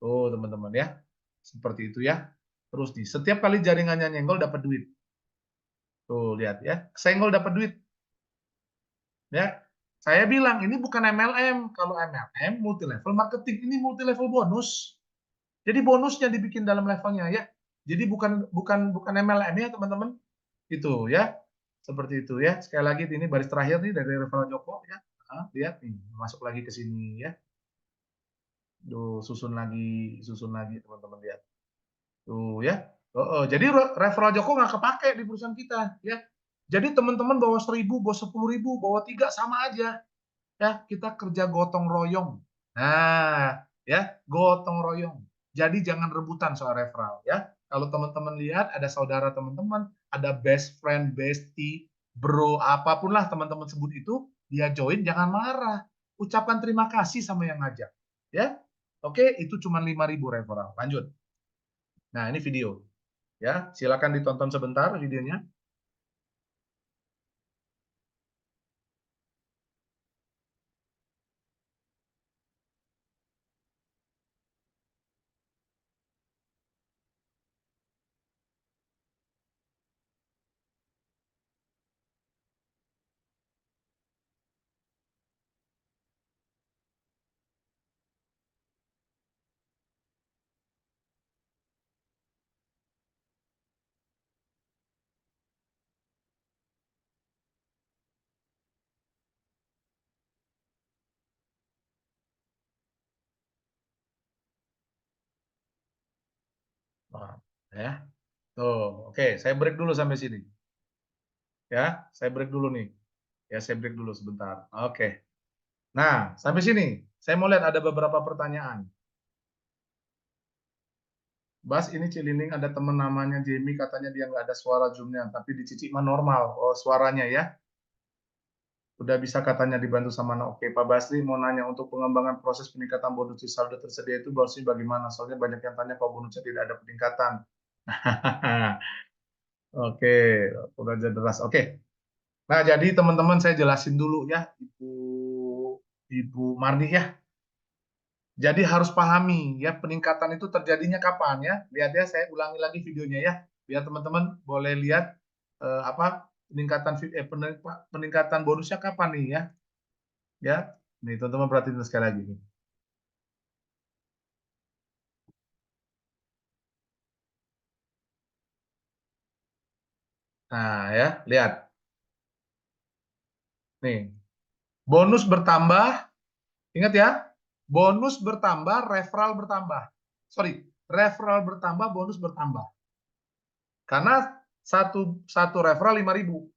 Tuh teman-teman ya. Seperti itu ya. Terus nih, setiap kali jaringannya nyenggol dapat duit. Tuh lihat ya, senggol dapat duit. Ya. Saya bilang ini bukan MLM. Kalau MLM multi level marketing, ini multi level bonus. Jadi bonusnya dibikin dalam levelnya ya. Jadi bukan MLM ya teman-teman. Itu ya. Seperti itu ya. Sekali lagi ini baris terakhir nih dari referral Joko ya. Nah, lihat nih, masuk lagi ke sini ya. Tuh, susun lagi teman-teman lihat. Tuh ya. Jadi referral Joko nggak kepake di perusahaan kita ya. Jadi teman-teman bawa 1.000, bawa 10.000, bawa 3 sama aja. Ya, kita kerja gotong royong. Nah, ya, gotong royong. Jadi jangan rebutan soal referral ya. Kalau teman-teman lihat ada saudara teman-teman, ada best friend, bestie, bro, apapun lah teman-teman sebut itu, dia join jangan marah. Ucapan terima kasih sama yang ngajak. Ya. Oke, itu cuma 5.000 referral. Lanjut. Nah, ini video. Ya, silakan ditonton sebentar videonya. Nah, ya. Tuh, oke, saya break dulu sampai sini. Ya, saya break dulu nih. Ya, saya break dulu sebentar. Oke. Nah, sampai sini. Saya mau lihat ada beberapa pertanyaan. Bas, ini Cilining ada teman namanya Jamie, katanya dia nggak ada suara Zoom-nya, tapi di Cici mah normal. Oh, suaranya ya. Udah bisa katanya dibantu sama Nah. Oke, Pak Basri mau nanya untuk pengembangan proses peningkatan bonus di saldo tersedia itu bonusnya bagaimana? Soalnya banyak yang tanya kalau bonusnya tidak ada peningkatan. Oke, udah jelas. Oke. Nah, jadi teman-teman saya jelasin dulu ya, Ibu Marni ya. Jadi harus pahami ya peningkatan itu terjadinya kapan ya. Lihat ya, saya ulangi lagi videonya ya, biar teman-teman boleh lihat apa peningkatan bonusnya kapan nih ya. Ya, nih teman-teman perhatiin sekali lagi nih. Nah ya, lihat nih, bonus bertambah, ingat ya, bonus bertambah, referral bertambah. Sorry, referral bertambah, bonus bertambah. Karena satu referral 5.000.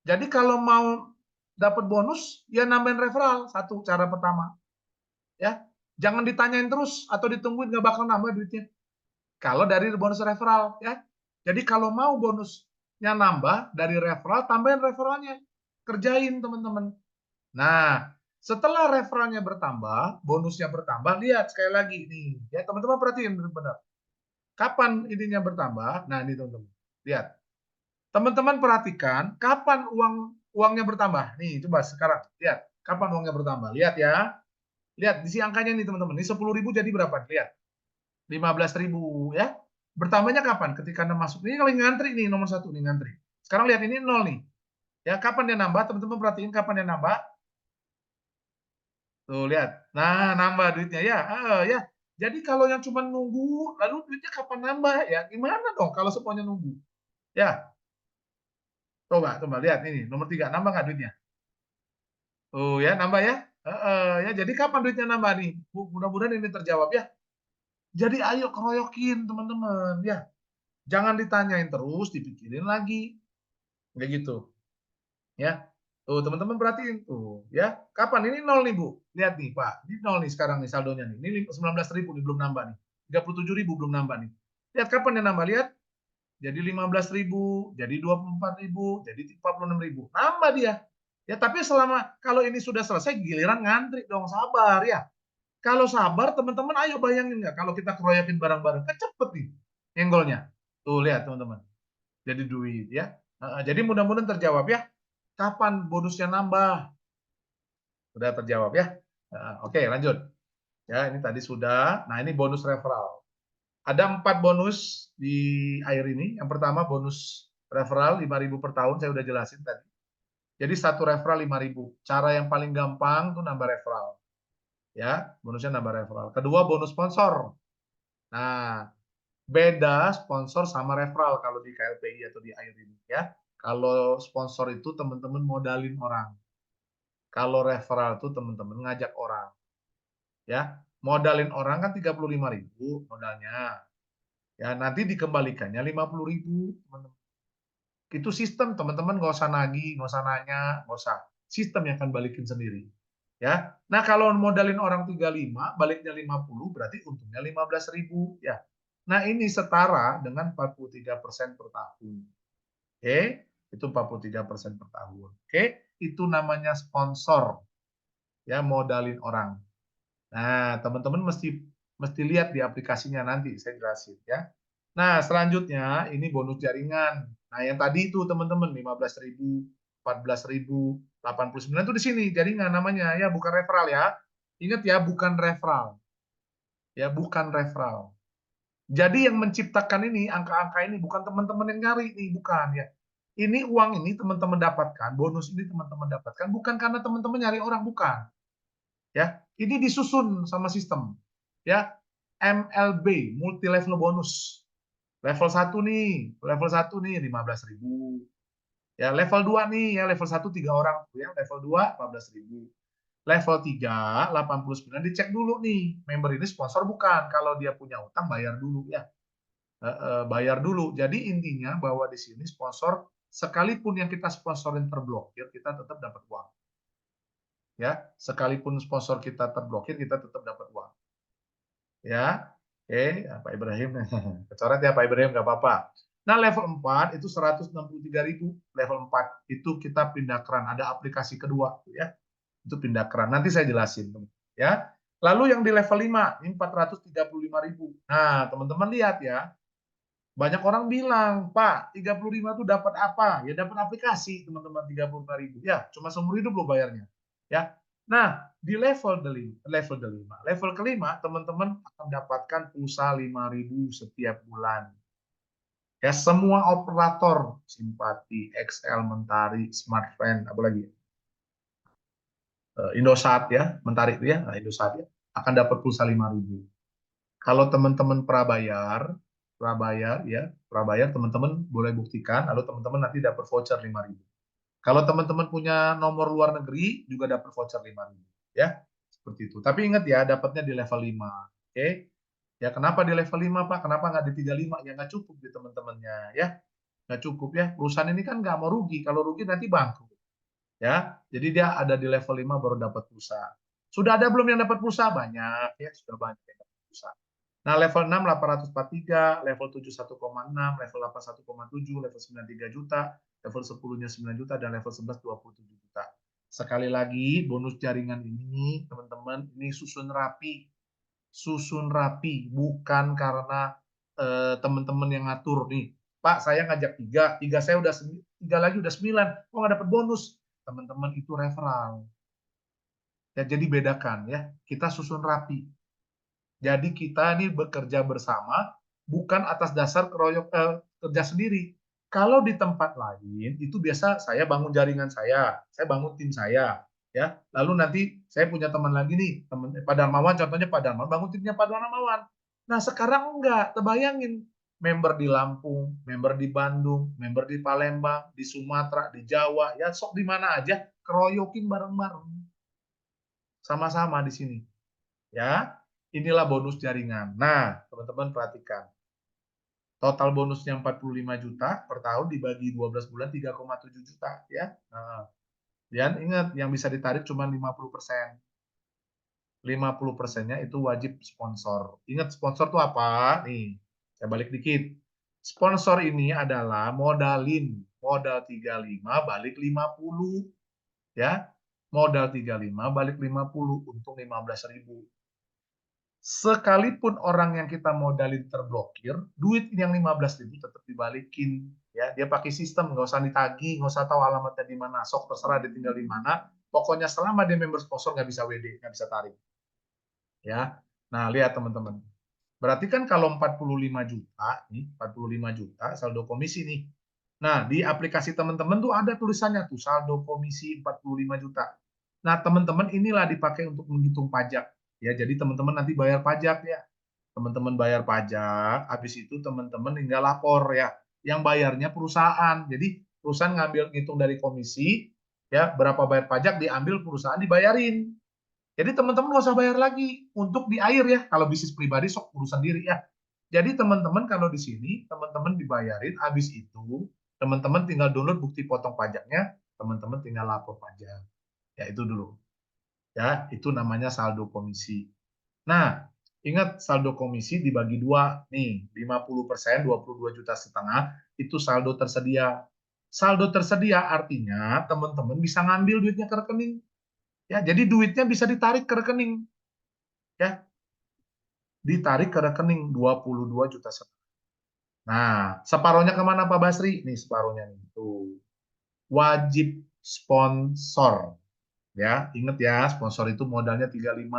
Jadi kalau mau dapat bonus, ya nambahin referral. Satu cara pertama. Ya, jangan ditanyain terus atau ditungguin nggak bakal nambah duitnya. Kalau dari bonus referral, ya. Jadi kalau mau bonusnya nambah dari referral, tambahin referralnya. Kerjain teman-teman. Nah, setelah referralnya bertambah, bonusnya bertambah, lihat sekali lagi nih. Ya, teman-teman perhatiin benar-benar. Kapan ininya bertambah? Nah, ini teman-teman. Lihat. Teman-teman perhatikan kapan uangnya bertambah. Nih, coba sekarang lihat kapan uangnya bertambah. Lihat ya. Lihat di sini angkanya nih teman-teman. Ini 10.000 jadi berapa? Lihat. 15.000 ya. Bertambahnya kapan? Ketika Anda masuk. Ini kalau ngantri nih nomor 1 nih ngantri. Sekarang lihat ini 0 nih. Ya, kapan dia nambah? Teman-teman perhatiin kapan dia nambah? Tuh, lihat. Nah, nambah duitnya ya. Ya. Jadi kalau yang cuma nunggu, lalu duitnya kapan nambah? Ya, gimana dong kalau semuanya nunggu? Ya, coba lihat ini nomor 3 nambah nggak duitnya? Oh ya, nambah ya. Ya, jadi kapan duitnya nambah nih? Mudah-mudahan ini terjawab ya. Jadi ayo keroyokin teman-teman ya. Jangan ditanyain terus, dipikirin lagi. Kayak gitu. Ya. Tuh, teman-teman perhatiin tuh, ya. Kapan ini 0 nih, Bu? Lihat nih, Pak. Ini 0 nih sekarang nih saldonya nih. Ini 19.000 nih belum nambah nih. 37.000 belum nambah nih. Lihat kapan dia nambah, lihat. Jadi 15.000, jadi 24.000, jadi 46.000. Nambah dia. Ya, tapi kalau ini sudah selesai giliran ngantri dong, sabar ya. Kalau sabar teman-teman ayo bayangin nggak kalau kita keroyokin bareng-bareng kan cepet nih nyenggolnya. Tuh lihat teman-teman. Jadi duit ya. Jadi mudah-mudahan terjawab ya. Kapan bonusnya nambah? Sudah terjawab ya. Oke, lanjut. Ya, ini tadi sudah. Nah, ini bonus referral. Ada 4 bonus di air ini. Yang pertama bonus referral 5.000 per tahun, saya udah jelasin tadi. Jadi satu referral 5.000. Cara yang paling gampang tuh nambah referral. Ya, bonusnya nambah referral. Kedua bonus sponsor. Nah, beda sponsor sama referral kalau di KLPI atau di AIR ini ya. Kalau sponsor itu teman-teman modalin orang. Kalau referral itu teman-teman ngajak orang. Ya, modalin orang kan 35.000 modalnya. Ya, nanti dikembalikannya 50.000, teman-teman. Itu sistem, teman-teman nggak usah nagih, nggak usah nanya, nggak usah. Sistem yang akan balikin sendiri. Ya. Nah, kalau modalin orang 35, baliknya 50, berarti untungnya 15.000 ya. Nah, ini setara dengan 43% per tahun. Oke, itu 43% per tahun. Oke, itu namanya sponsor. Ya, modalin orang. Nah, teman-teman mesti lihat di aplikasinya nanti saya jelasin ya. Nah, selanjutnya ini bonus jaringan. Nah, yang tadi itu teman-teman 15.000, 14.000, 89 itu di sini jaringan namanya ya, bukan referral ya. Ingat ya, bukan referral. Ya, bukan referral. Jadi yang menciptakan ini, angka-angka ini bukan teman-teman yang nyari nih, bukan ya. Ini uang ini teman-teman dapatkan, bonus ini teman-teman dapatkan bukan karena teman-teman nyari orang, bukan. Ya, ini disusun sama sistem. Ya, MLB, multi level bonus. Level 1 nih, level 1 nih 15.000. Ya, level 2 nih, ya level 1 3 orang, ya, level 2 14.000. Level 3 89, dicek dulu nih, member ini sponsor bukan. Kalau dia punya utang bayar dulu ya. Bayar dulu. Jadi intinya bahwa di sini sponsor sekalipun yang kita sponsorin terblokir, kita tetap dapat uang. Ya, sekalipun sponsor kita terblokir, kita tetap dapat uang. Ya, oke, Pak Ibrahim, kecoret ya Pak Ibrahim, nggak apa-apa. Nah, level 4 itu 163.000, level 4 itu kita pindah keran, ada aplikasi kedua ya. Itu pindah keran. Nanti saya jelasin, ya. Lalu yang di level 5 ini 435.000. Nah, teman-teman lihat ya. Banyak orang bilang, "Pak, 35 itu dapat apa?" Ya dapat aplikasi, teman-teman, 35.000. Ya, cuma seumur hidup lo bayarnya. Ya. Nah, di level kelima, teman-teman akan dapatkan pulsa 5.000 setiap bulan. Ya, semua operator Simpati, XL, Mentari, Smartfren, apa lagi? Indosat ya, Mentari itu ya, nah, Indosat ya, akan dapat pulsa 5.000. Kalau teman-teman prabayar ya, prabayar teman-teman boleh buktikan, lalu teman-teman nanti dapat voucher 5.000. Kalau teman-teman punya nomor luar negeri juga dapat voucher 5.000 ya. Seperti itu. Tapi ingat ya, dapatnya di level 5. Oke. Ya, kenapa di level 5, Pak? Kenapa nggak di 35? Ya nggak cukup di teman-temannya ya. Nggak cukup ya. Perusahaan ini kan nggak mau rugi. Kalau rugi nanti bangkrut. Ya. Jadi dia ada di level 5 baru dapat pulsa. Sudah ada belum yang dapat pulsa? Banyak ya, sudah banyak yang dapat pulsa. Nah, level 6 843, level 7 1,6, level 8 1,7, level 9 3 juta, level 10-nya 9 juta, dan level 11 27 juta. Sekali lagi, bonus jaringan ini, teman-teman, ini susun rapi. Susun rapi, bukan karena teman-teman yang ngatur nih. Pak, saya ngajak 3 saya udah 3 lagi udah 9, kok nggak dapat bonus? Teman-teman, itu referral. Ya, jadi bedakan ya, kita susun rapi. Jadi kita ini bekerja bersama, bukan atas dasar kerja sendiri. Kalau di tempat lain itu biasa saya bangun jaringan saya bangun tim saya, ya. Lalu nanti saya punya teman lagi nih, teman Pak Darmawan, contohnya Pak Darmawan bangun timnya Pak Darmawan. Nah, sekarang enggak, terbayangin member di Lampung, member di Bandung, member di Palembang, di Sumatera, di Jawa, ya sok di mana aja, keroyokin bareng-bareng. Sama-sama di sini. Ya, inilah bonus jaringan. Nah, teman-teman perhatikan. Total bonusnya 45 juta per tahun dibagi 12 bulan 3,7 juta ya. Nah, dan ingat yang bisa ditarik cuma 50%. 50%-nya itu wajib sponsor. Ingat sponsor itu apa? Nih, saya balik dikit. Sponsor ini adalah modalin. Modal 35 balik 50 ya. Modal 35 balik 50, untung 15.000. Sekalipun orang yang kita modalin terblokir, duit yang 15.000 tetap dibalikin. Ya, dia pakai sistem, nggak usah ditagih, nggak usah tahu alamatnya di mana, sok terserah dia tinggal di mana. Pokoknya selama dia member sponsor nggak bisa WD, nggak bisa tarik. Ya, nah lihat teman-teman. Berarti kan kalau 45 juta, nih 45 juta saldo komisi nih. Nah, di aplikasi teman-teman tuh ada tulisannya tuh saldo komisi 45 juta. Nah, teman-teman inilah dipakai untuk menghitung pajak. Ya, jadi teman-teman nanti bayar pajak ya. teman-teman bayar pajak, habis itu teman-teman tinggal lapor ya. Yang bayarnya perusahaan. Jadi perusahaan ngambil ngitung dari komisi, ya berapa bayar pajak diambil perusahaan dibayarin. Jadi teman-teman nggak usah bayar lagi untuk di air ya. Kalau bisnis pribadi sok urus sendiri ya. Jadi teman-teman kalau di sini teman-teman dibayarin, habis itu teman-teman tinggal download bukti potong pajaknya, teman-teman tinggal lapor pajak. Ya itu dulu. Ya, itu namanya saldo komisi. Nah, ingat saldo komisi dibagi dua nih, 50%, 22,5 juta itu saldo tersedia. Saldo tersedia artinya teman-teman bisa ngambil duitnya ke rekening. Ya, jadi duitnya bisa ditarik ke rekening. Ya, ditarik ke rekening 22,5 juta. Nah, separohnya kemana Pak Basri? Nih separohnya nih. Tuh. Wajib sponsor. Ya, ingat ya, sponsor itu modalnya 35.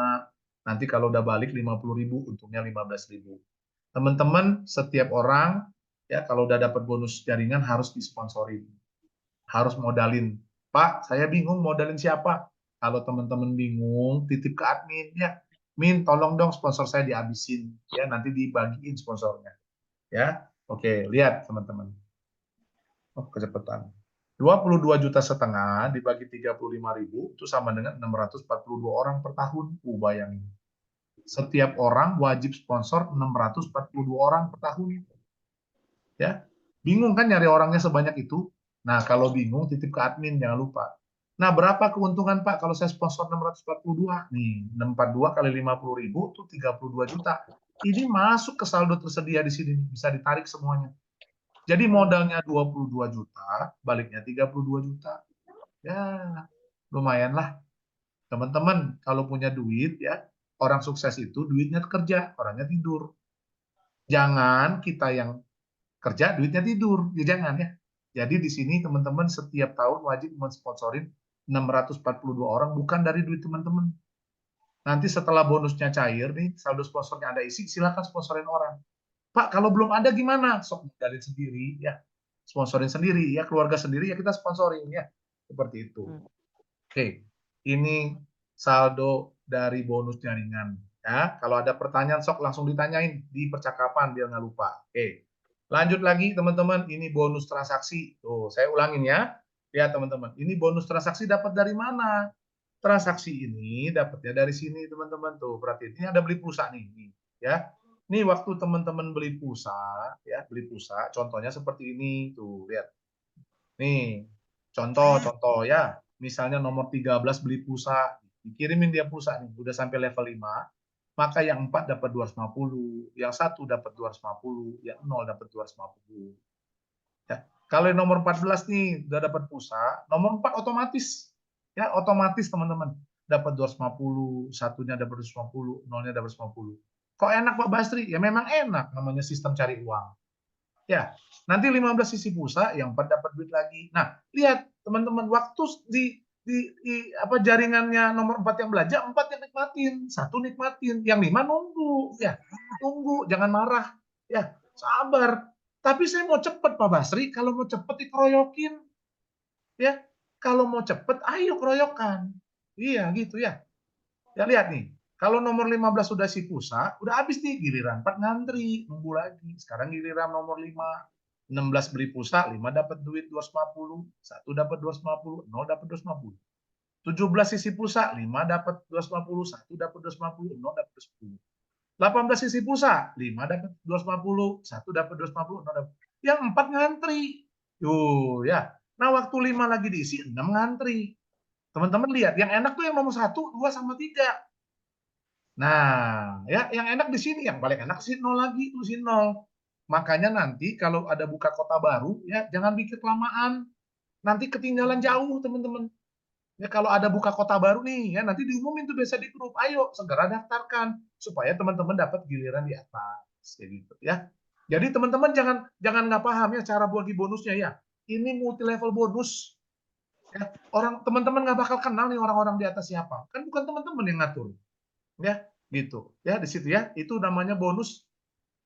Nanti kalau udah balik 50.000, untungnya 15.000. Teman-teman, setiap orang ya kalau udah dapat bonus jaringan harus disponsorin. Harus modalin. Pak, saya bingung modalin siapa? Kalau teman-teman bingung, titip ke admin ya. Min, tolong dong sponsor saya dihabisin ya, nanti dibagiin sponsornya. Ya. Oke, lihat teman-teman. Oh, kecepatan. 22,5 juta dibagi 35.000 itu sama dengan 642 orang per tahun. Bayangin. Setiap orang wajib sponsor 642 orang per tahun. Ya. Bingung kan nyari orangnya sebanyak itu? Nah, kalau bingung titip ke admin jangan lupa. Nah, berapa keuntungan Pak kalau saya sponsor 642? Nih, 642 kali 50.000 itu 32 juta. Ini masuk ke saldo tersedia di sini, bisa ditarik semuanya. Jadi modalnya 22 juta, baliknya 32 juta. Ya, lumayan lah. Teman-teman, kalau punya duit ya, orang sukses itu duitnya kerja, orangnya tidur. Jangan kita yang kerja duitnya tidur, ya jangan ya. Jadi di sini teman-teman setiap tahun wajib mensponsorin 642 orang bukan dari duit teman-teman. Nanti setelah bonusnya cair nih, saldo sponsornya ada isi, silakan sponsorin orang. Pak, kalau belum ada gimana? Sok modalin sendiri ya. Sponsorin sendiri ya, keluarga sendiri ya kita sponsorin ya. Seperti itu. Oke. Ini saldo dari bonus jaringan ya. Kalau ada pertanyaan sok langsung ditanyain di percakapan biar nggak lupa. Oke. Lanjut lagi teman-teman, ini bonus transaksi. Tuh, saya ulangin ya. Ya teman-teman, ini bonus transaksi dapat dari mana? Transaksi ini dapatnya dari sini teman-teman tuh. Berarti ini ada beli pulsa nih, ya. Nih waktu teman-teman beli pulsa, ya, beli pulsa, contohnya seperti ini tuh, lihat. Nih, contoh ya. Misalnya nomor 13 beli pulsa, dikirimin dia pulsa nih, udah sampai level 5, maka yang 4 dapat 250, yang 1 dapat 250, yang 0 dapat 250. Ya. Kalau yang nomor 14 nih udah dapat pulsa, nomor 4 otomatis. Ya, otomatis teman-teman dapat 250, satunya dapat 250, nolnya dapat 250. Kok enak Pak Basri? Ya memang enak, namanya sistem cari uang. Ya, nanti 15 sisi pulsa, yang 4 dapat duit lagi. Nah, lihat teman-teman, waktu di apa jaringannya nomor 4 yang belanja, 4 yang nikmatin, 1 nikmatin, yang 5 nunggu, ya. Tunggu, jangan marah. Ya, sabar. Tapi saya mau cepet Pak Basri, kalau mau cepet dikeroyokin. Ya, kalau mau cepet, ayo keroyokan. Iya, gitu ya. Ya lihat nih, kalau nomor 15 sudah si pulsa, udah habis nih giliran 4 ngantri, nunggu lagi. Sekarang giliran nomor 5. 16 beli pulsa, 5 dapat duit 250, 1 dapat 250, 0 dapat 250. 17 sisi pulsa, 5 dapat 250, 1 dapat 250, 0 dapat 250. 18 sisi pulsa, 5 dapat 250, 1 dapat 250, 0 dapat. Yang 4 ngantri. Tuh, ya. Nah, waktu 5 lagi diisi, 6 ngantri. Teman-teman lihat, yang enak tuh yang nomor 1, 2 sama 3. Nah, ya yang enak di sini, yang paling enak sih 0 lagi, tuh si 0. Makanya nanti kalau ada buka kota baru, ya jangan bikin kelamaan. Nanti ketinggalan jauh, teman-teman. Ya kalau ada buka kota baru nih, ya nanti diumumin tuh biasa di grup. Ayo segera daftarkan supaya teman-teman dapat giliran di atas, kayak gitu ya. Jadi teman-teman jangan nggak paham ya cara bagi bonusnya ya. Ini multi level bonus. Ya, orang teman-teman nggak bakal kenal nih orang-orang di atas siapa. Kan bukan teman-teman yang ngatur. Ya, gitu. Ya, di situ ya. Itu namanya bonus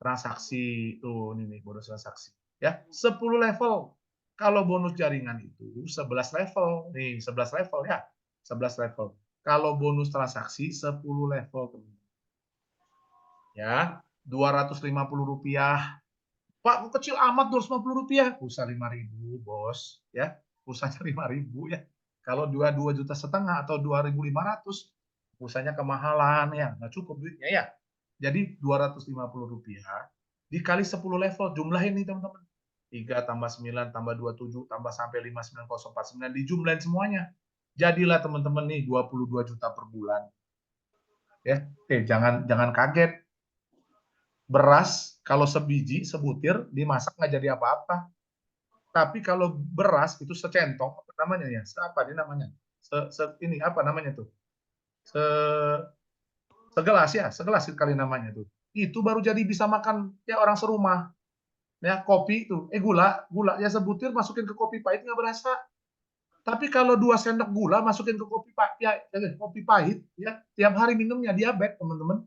transaksi. Tuh, ini nih bonus transaksi. Ya, 10 level. Kalau bonus jaringan itu 11 level. Nih, 11 level ya. 11 level. Kalau bonus transaksi 10 level, teman. Ya. Rp250. Pak, kok kecil amat Rp250. Pulsa 5.000, Bos, ya. Pulsanya 5.000 ya. Kalau 2,5 juta atau 2.500, pulsanya kemahalan ya, nggak cukup duitnya ya. Jadi Rp250 dikali 10 level, jumlah ini teman-teman. 3 tambah 9 tambah 27 tambah sampai 59049, dijumlahin semuanya. Jadilah teman-teman nih 22 juta per bulan. Ya, jangan kaget. Beras kalau sebiji, sebutir dimasak nggak jadi apa-apa. Tapi kalau beras itu secentong, apa namanya ya? Apa ini namanya? Ini apa namanya tuh? Segelas ya, segelas kali namanya tuh. Itu baru jadi bisa makan ya orang serumah. Ya, kopi itu, gula ya sebutir masukin ke kopi pahit nggak berasa. Tapi kalau 2 sendok gula masukin ke kopi pahit ya, tiap hari minumnya diabetes teman-teman.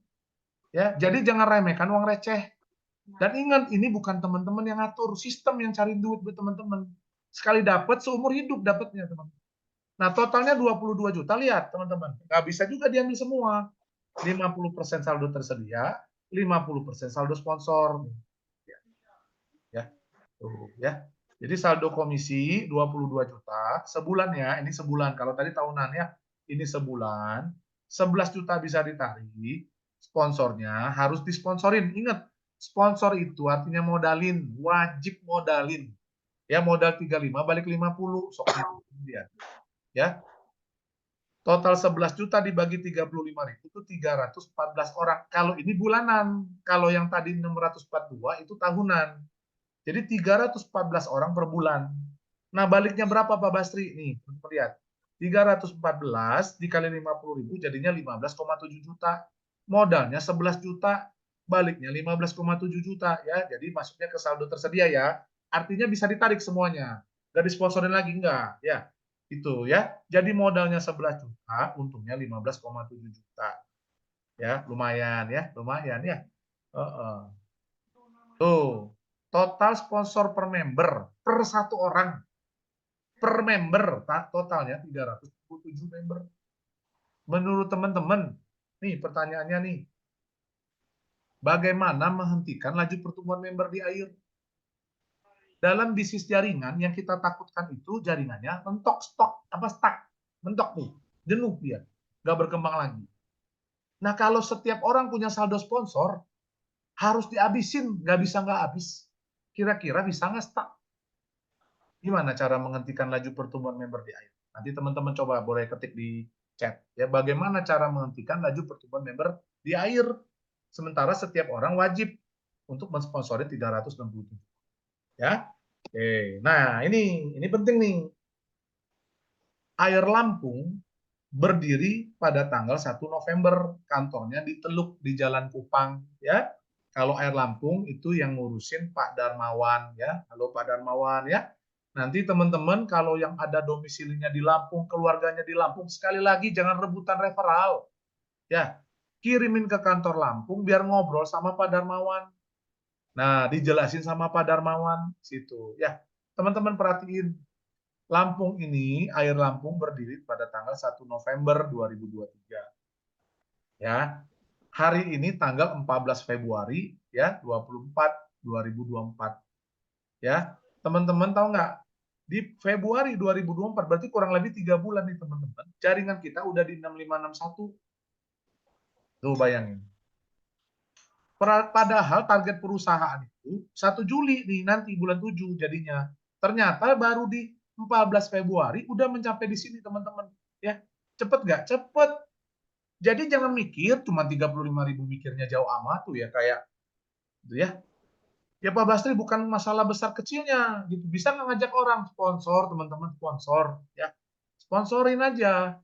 Ya, jadi jangan remehkan uang receh. Dan ingat, ini bukan teman-teman yang ngatur, sistem yang cari duit buat teman-teman. Sekali dapat, seumur hidup dapatnya, teman-teman. Nah, totalnya 22 juta, lihat, teman-teman. Nggak bisa juga diambil semua. 50% saldo tersedia, 50% saldo sponsor. Ya, tuh, ya. Jadi saldo komisi 22 juta, sebulan ya, ini sebulan. Kalau tadi tahunannya, ini sebulan. 11 juta bisa ditarik, sponsornya harus disponsorin. Ingat, sponsor itu artinya modalin, wajib modalin. Ya, modal 35 balik 50, sok dia. Ya. Total 11 juta dibagi 35.000 itu 314 orang. Kalau ini bulanan, kalau yang tadi 642 itu tahunan. Jadi 314 orang per bulan. Nah, baliknya berapa Pak Basri? Nih, lihat. 314 dikali 50.000 jadinya 15,7 juta. Modalnya 11 juta, baliknya 15,7 juta ya. Jadi masuknya ke saldo tersedia ya. Artinya bisa ditarik semuanya. Nggak disponsorin lagi enggak, ya. Itu ya. Jadi modalnya 11 juta, untungnya 15,7 juta. Ya, lumayan ya, lumayan ya. Tuh, total sponsor per member per satu orang per member totalnya 327 member. Menurut teman-teman, nih pertanyaannya nih, bagaimana menghentikan laju pertumbuhan member di air? Dalam bisnis jaringan yang kita takutkan itu jaringannya mentok stuck, mentok nih, jenuh dia, nggak berkembang lagi. Nah, kalau setiap orang punya saldo sponsor, harus dihabisin, nggak bisa nggak habis. Kira-kira bisa nggak stuck? Gimana cara menghentikan laju pertumbuhan member di air? Nanti teman-teman coba boleh ketik di chat ya, bagaimana cara menghentikan laju pertumbuhan member di air sementara setiap orang wajib untuk mensponsori 367 ya. Oke, nah ini penting nih. Air Lampung berdiri pada tanggal 1 November, kantornya di Teluk di Jalan Kupang ya. Kalau Air Lampung itu yang ngurusin Pak Darmawan ya. Halo Pak Darmawan ya. Nanti teman-teman kalau yang ada domisilinya di Lampung, keluarganya di Lampung, sekali lagi jangan rebutan referral. Ya, kirimin ke kantor Lampung biar ngobrol sama Pak Darmawan. Nah, dijelasin sama Pak Darmawan situ. Ya, teman-teman perhatiin. Lampung ini, Air Lampung berdiri pada tanggal 1 November 2023. Ya. Hari ini tanggal 14 Februari ya, 2024. Ya. Teman-teman tahu nggak? Di Februari 2024 berarti kurang lebih 3 bulan nih teman-teman. Jaringan kita udah di 6561. Tuh bayangin. Padahal target perusahaan itu 1 Juli nih nanti bulan 7 jadinya. Ternyata baru di 14 Februari udah mencapai di sini teman-teman. Ya, cepet nggak? Cepet. Jadi jangan mikir cuma 35.000 mikirnya jauh amat tuh ya kayak gitu ya. Ya Pak Basri bukan masalah besar kecilnya gitu. Bisa nggak ngajak orang sponsor, teman-teman sponsor ya. Sponsorin aja.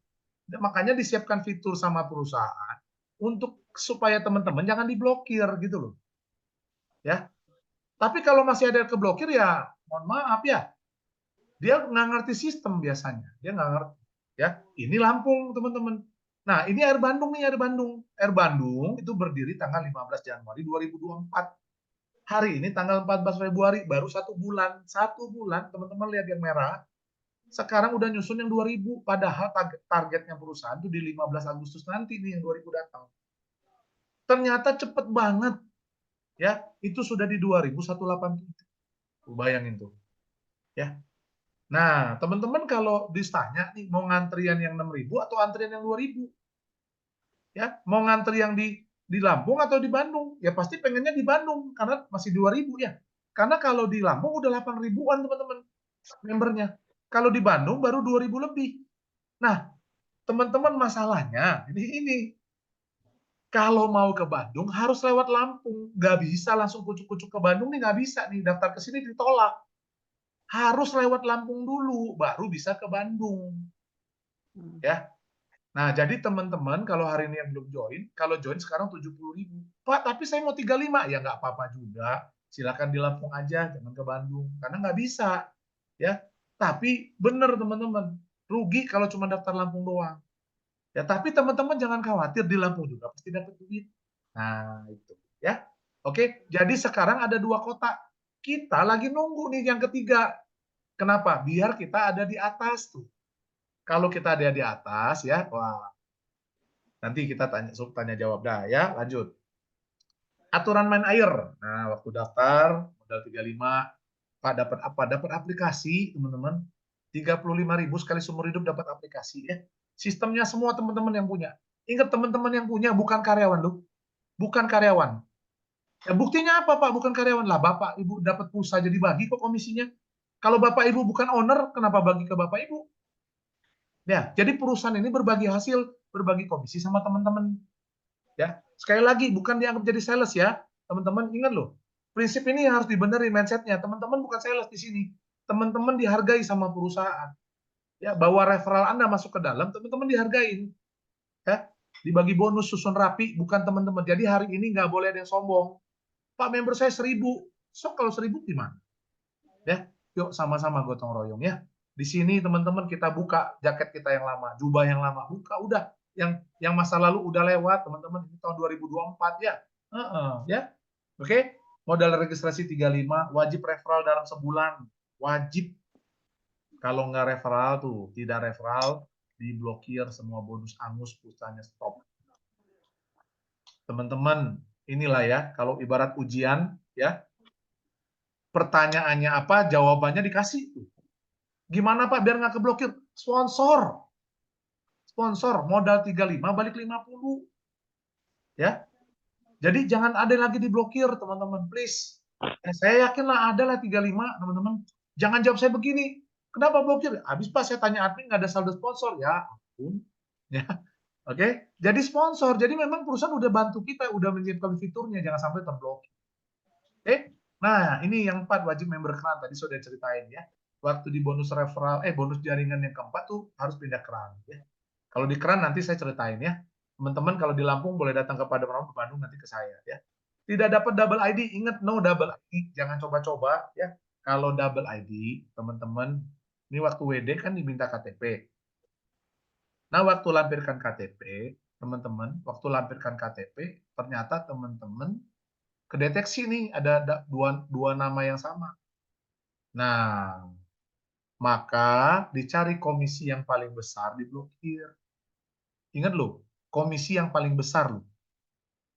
Makanya disiapkan fitur sama perusahaan untuk supaya teman-teman jangan diblokir gitu loh. Ya. Tapi kalau masih ada keblokir ya mohon maaf ya. Dia nggak ngerti sistem biasanya. Dia nggak ngerti. Ya, ini Lampung teman-teman. Nah, ini Air Bandung nih, Air Bandung. Air Bandung itu berdiri tanggal 15 Januari 2024. Hari ini tanggal 14 Februari, baru 1 bulan. 1 bulan, teman-teman lihat yang merah. Sekarang udah nyusun yang 2000, padahal targetnya perusahaan itu di 15 Agustus nanti nih yang 2000 datang. Ternyata cepet banget. ya, itu sudah di 2.187. Bayangin tuh, ya. Nah, teman-teman kalau ditanya nih mau ngantrian yang 6.000 atau antrian yang 2.000, ya, mau ngantri yang di Lampung atau di Bandung, ya pasti pengennya di Bandung karena masih 2.000 ya. Karena kalau di Lampung udah 8 ribuan teman-teman membernya. Kalau di Bandung baru 2.000 lebih. Nah, teman-teman masalahnya ini kalau mau ke Bandung harus lewat Lampung, nggak bisa langsung kucuk-kucuk ke Bandung nih, nggak bisa nih, daftar ke sini ditolak. Harus lewat Lampung dulu, baru bisa ke Bandung. Ya. Nah, jadi teman-teman kalau hari ini yang belum join, kalau join sekarang 70.000. Pak, tapi saya mau 35. Ya nggak apa-apa juga. Silakan di Lampung aja, jangan ke Bandung. Karena nggak bisa. Ya. Tapi benar teman-teman, rugi kalau cuma daftar Lampung doang. Ya, tapi teman-teman jangan khawatir, di Lampung juga pasti dapat duit. Nah, itu ya. Oke, jadi sekarang ada 2 kota. Kita lagi nunggu nih yang ketiga. Kenapa? Biar kita ada di atas tuh. Kalau kita ada di atas ya, wah, nanti kita tanya jawab dah ya, lanjut. Aturan main air. Nah, waktu daftar modal 35, Pak dapat apa? Dapat aplikasi, teman-teman. 35.000 sekali seumur hidup dapat aplikasi ya. Sistemnya semua teman-teman yang punya. Ingat teman-teman yang punya bukan karyawan loh. Bukan karyawan. Ya, buktinya apa Pak? Bukan karyawan lah. Bapak Ibu dapat pulsa jadi bagi kok komisinya. Kalau Bapak Ibu bukan owner, kenapa bagi ke Bapak Ibu? Ya, jadi perusahaan ini berbagi hasil, berbagi komisi sama teman-teman. Ya, sekali lagi bukan dianggap jadi sales ya, teman-teman ingat loh. Prinsip ini harus dibenerin mindsetnya. Teman-teman bukan sales di sini. Teman-teman dihargai sama perusahaan. Ya, bawa referral Anda masuk ke dalam, teman-teman dihargain. Ya, dibagi bonus susun rapi, bukan teman-teman. Jadi hari ini nggak boleh ada yang sombong. Pak, member saya 1.000. So kalau 1.000 gimana? Ya, yuk sama-sama gotong royong ya. Di sini teman-teman kita buka jaket kita yang lama, jubah yang lama, buka udah. Yang masa lalu udah lewat, teman-teman. Ini tahun 2024 ya. Ya. Oke. Modal registrasi 35, wajib referral dalam sebulan. Wajib. Kalau nggak referral tuh, tidak referral, diblokir semua bonus angus, pulsanya stop. Teman-teman, inilah ya, kalau ibarat ujian ya, pertanyaannya apa, jawabannya dikasih. Gimana Pak biar nggak keblokir? Sponsor. Sponsor, modal 35 balik 50. Ya. Jadi jangan ada lagi diblokir, teman-teman. Please. Saya yakin lah ada lah 35, teman-teman. Jangan jawab saya begini. Kenapa blokir? Habis Pak saya tanya admin nggak ada saldo sponsor. Ya ampun. Ya. Oke. Jadi sponsor. Jadi memang perusahaan udah bantu kita, udah menyiapkan fiturnya. Jangan sampai terblokir. Oke. Nah, ini yang 4 wajib member keran. Tadi sudah ceritain ya. Waktu di bonus referral, bonus jaringan yang keempat tuh harus pindah keran. Ya. Kalau di keran nanti saya ceritain ya. Teman-teman kalau di Lampung boleh datang kepada Padang ke Bandung nanti ke saya ya. Tidak dapat double ID, ingat no double ID, jangan coba-coba ya. Kalau double ID, teman-teman, ini waktu WD kan diminta KTP. Nah, waktu lampirkan KTP, teman-teman, waktu lampirkan KTP, ternyata teman-teman kedeteksi nih ada dua nama yang sama. Nah, maka dicari komisi yang paling besar diblokir. Ingat loh, komisi yang paling besar loh.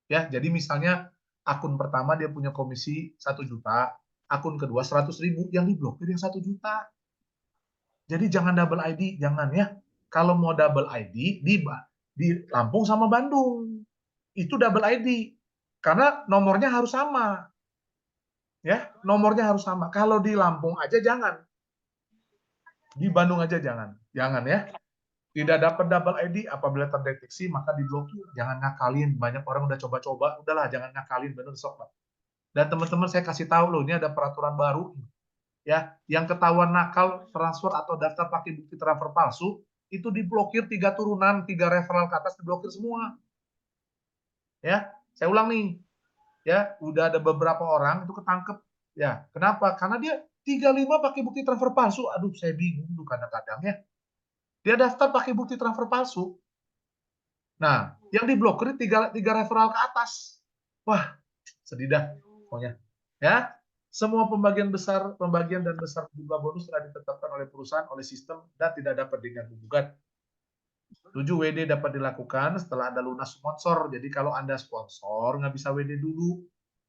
Ya, jadi misalnya akun pertama dia punya komisi 1 juta, akun kedua 100.000, yang diblokir yang 1 juta. Jadi jangan double ID, jangan ya. Kalau mau double ID di Lampung sama Bandung. Itu double ID. Karena nomornya harus sama. Ya, nomornya harus sama. Kalau di Lampung aja jangan. Di Bandung aja jangan. Jangan ya. Tidak dapat double ID apabila terdeteksi maka diblokir. Jangan ngakalin. Banyak orang udah coba-coba, udahlah jangan ngakalin, bener sok, Pak. Dan teman-teman saya kasih tahu loh, ini ada peraturan baru ya, yang ketahuan nakal transfer atau daftar pakai bukti transfer palsu itu diblokir 3 turunan, 3 referral ke atas diblokir semua. Ya, saya ulang nih. Ya, udah ada beberapa orang itu ketangkep. Ya, kenapa? Karena dia 35 pakai bukti transfer palsu. Aduh, saya bingung tuh kadang-kadang ya. Dia daftar pakai bukti transfer palsu. Nah, yang diblokir 3 referral ke atas. Wah, sedih dah pokoknya. Ya, semua pembagian dan besar jumlah bonus telah ditetapkan oleh perusahaan, oleh sistem, dan tidak dapat diganggu-gugat. 7 WD dapat dilakukan setelah Anda lunas sponsor. Jadi kalau Anda sponsor, nggak bisa WD dulu.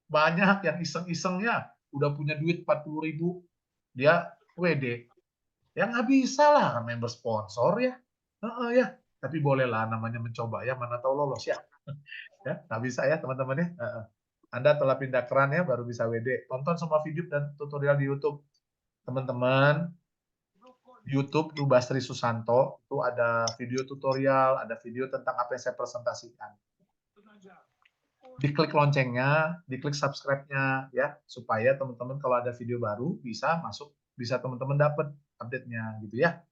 Banyak yang iseng-isengnya udah punya duit 40.000, dia WD. Ya nggak bisa lah member sponsor ya. Ya. Tapi bolehlah namanya mencoba ya, mana tahu lolos ya. Ya, nggak bisa ya teman-teman ya. Anda telah pindah keran ya, baru bisa WD. Tonton semua video dan tutorial di YouTube. Teman-teman, YouTube tuh Basri Susanto, itu ada video tutorial, ada video tentang apa yang saya presentasikan. Diklik loncengnya, diklik subscribe-nya ya, supaya teman-teman kalau ada video baru bisa masuk, bisa teman-teman dapat update-nya gitu ya.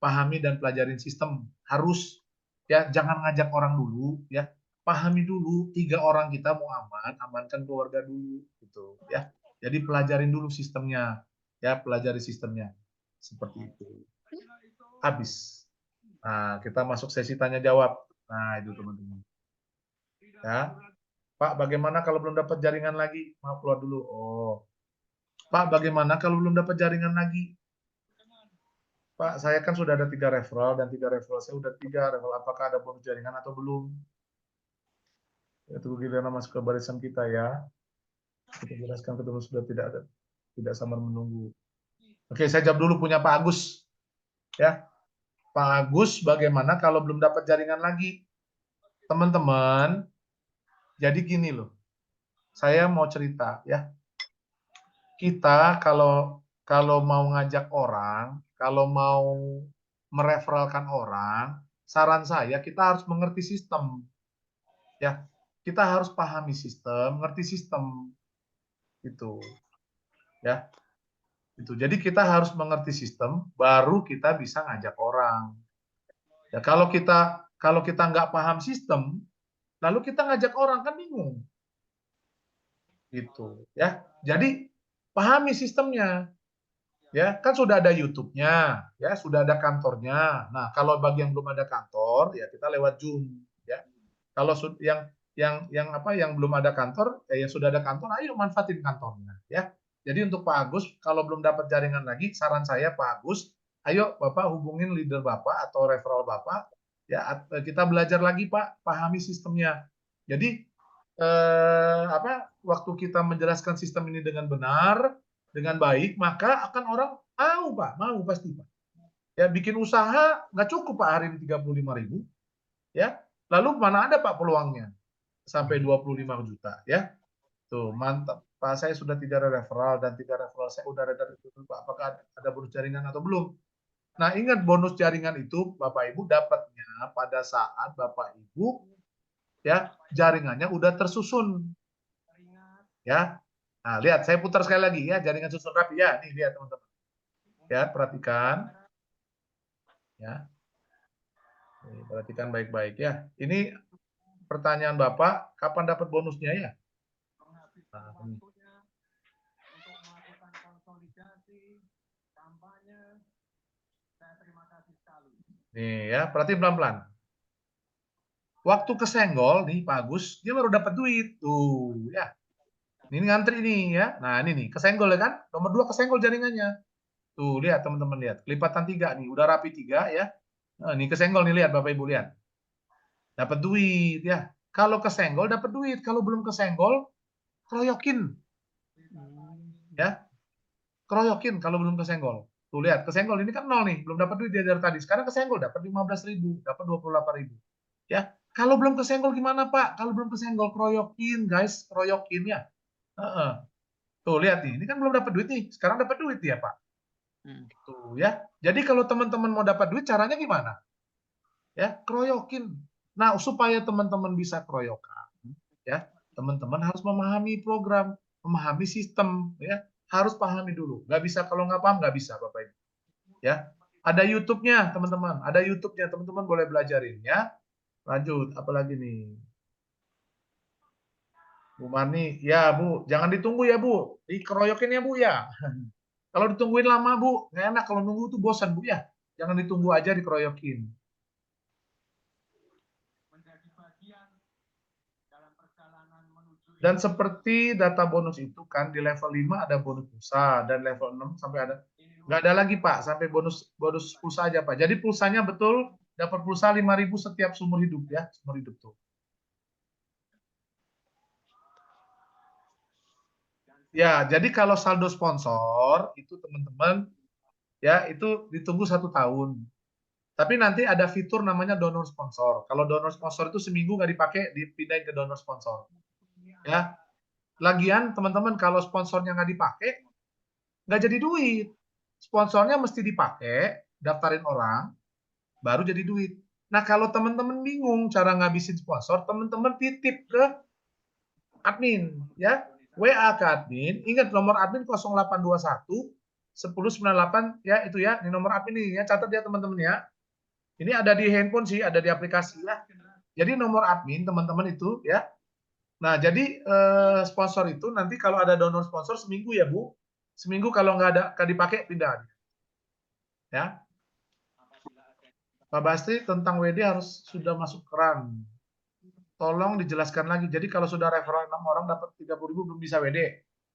Pahami dan pelajarin sistem, harus ya, jangan ngajak orang dulu ya. Pahami dulu, 3 orang kita mau aman, amankan keluarga dulu gitu ya. Jadi pelajarin dulu sistemnya ya, pelajari sistemnya seperti itu. Habis. Nah, kita masuk sesi tanya jawab. Nah, itu teman-teman. Ya. Pak, bagaimana kalau belum dapat jaringan lagi? Maaf, keluar dulu. Oh. Pak, bagaimana kalau belum dapat jaringan lagi? Pak, saya kan sudah ada 3 referral dan 3 referral saya udah 3 referral. Apakah ada bonus jaringan atau belum? Ya, tunggu kita masuk ke barisan kita ya. Kita jelaskan ketemu sudah tidak samar menunggu. Oke, saya jawab dulu punya Pak Agus. Ya, Pak Agus, bagaimana kalau belum dapat jaringan lagi? Teman-teman, jadi gini loh. Saya mau cerita ya. Kita kalau mau ngajak orang, kalau mau mereferalkan orang, saran saya kita harus mengerti sistem. Ya, kita harus pahami sistem, ngerti sistem itu. Ya. Itu. Jadi kita harus mengerti sistem, baru kita bisa ngajak orang. Ya, kalau kita nggak paham sistem, lalu kita ngajak orang kan bingung. Gitu, ya. Jadi pahami sistemnya. Ya, kan sudah ada YouTube-nya, ya, sudah ada kantornya. Nah, kalau bagi yang belum ada kantor, ya kita lewat Zoom, ya. Kalau yang belum ada kantor, yang sudah ada kantor, ayo manfaatin kantornya, ya. Jadi untuk Pak Agus, kalau belum dapat jaringan lagi, saran saya Pak Agus, ayo Bapak hubungin leader Bapak atau referral Bapak, ya, kita belajar lagi Pak, pahami sistemnya. Jadi waktu kita menjelaskan sistem ini dengan benar, dengan baik, maka akan orang mau Pak, mau pasti Pak. Ya, bikin usaha nggak cukup Pak hari ini 35.000, ya. Lalu mana ada Pak peluangnya sampai 25 juta, ya. Tuh, mantap. Pak, saya sudah 3 referral dan 3 referral saya udah ada dari itu Pak. Apakah ada bonus jaringan atau belum? Nah, ingat bonus jaringan itu Bapak Ibu dapatnya pada saat Bapak Ibu ya jaringannya udah tersusun. Ya. Nah, lihat saya putar sekali lagi ya, jaringan susun rapi ya. Nih lihat teman-teman. Ya, perhatikan. Ya. Nih, perhatikan baik-baik ya. Ini pertanyaan Bapak, kapan dapat bonusnya ya? Nah, ini. Nih ya, perhati pelan-pelan. Waktu kesenggol nih Pak Agus, dia baru dapat duit. Tuh, ya. Ini ngantri nih ya. Nah, ini nih, kesenggol ya kan? Nomor 2 kesenggol jaringannya. Tuh, lihat teman-teman lihat. Kelipatan 3 nih, udah rapi 3 ya. Nah, ini kesenggol nih, lihat Bapak Ibu lihat. Dapat duit ya. Kalau kesenggol dapat duit, kalau belum kesenggol keroyokin. Ya. Keroyokin kalau belum kesenggol. Tuh lihat, kesenggol ini kan 0 nih, belum dapat duit dari tadi. Sekarang kesenggol dapat 15.000, dapat 28.000. Ya. Kalau belum kesenggol gimana, Pak? Kalau belum kesenggol keroyokin, guys, keroyokin ya. Tuh lihat nih, ini kan belum dapat duit nih. Sekarang dapat duit ya, Pak. Tuh ya. Jadi kalau teman-teman mau dapat duit caranya gimana? Ya, keroyokin. Nah, supaya teman-teman bisa keroyokan, ya, teman-teman harus memahami program, memahami sistem, ya, harus pahami dulu. Nggak bisa kalau nggak paham nggak bisa, Bapak Ibu. Ya, ada YouTube-nya, teman-teman. Ada YouTube-nya, teman-teman boleh belajarin, ya. Lanjut, apalagi nih? Bu Marni, ya Bu, jangan ditunggu ya Bu, dikeroyokin ya Bu ya. Kalau ditungguin lama Bu, nggak enak. Kalau nunggu tuh bosan Bu ya. Jangan ditunggu aja dikeroyokin. Dan seperti data bonus itu kan di level 5 ada bonus pulsa dan level 6 sampai ada nggak ada lagi Pak sampai bonus pulsa aja Pak. Jadi pulsanya betul dapat pulsa 5.000 setiap seumur hidup ya, seumur hidup tuh. Ya, jadi kalau saldo sponsor itu teman-teman ya itu ditunggu 1 tahun. Tapi nanti ada fitur namanya donor sponsor. Kalau donor sponsor itu seminggu nggak dipakai, dipindahin ke donor sponsor. Ya, lagian teman-teman kalau sponsornya nggak dipakai, nggak jadi duit. Sponsornya mesti dipakai, daftarin orang, baru jadi duit. Nah, kalau teman-teman bingung cara ngabisin sponsor, teman-teman titip ke admin, ya. WA ke admin, ingat nomor admin 0821 1098 ya itu ya, ini nomor admin ini ya, catat ya teman-teman ya. Ini ada di handphone sih, ada di aplikasi ya. Jadi nomor admin teman-teman itu ya. Nah, jadi sponsor itu nanti kalau ada donor sponsor seminggu ya Bu. Seminggu kalau nggak dipakai pindah ya. Pak Bastri tentang WD harus sudah masuk keran. Tolong dijelaskan lagi. Jadi kalau sudah referral 6 orang dapat 30.000 belum bisa WD.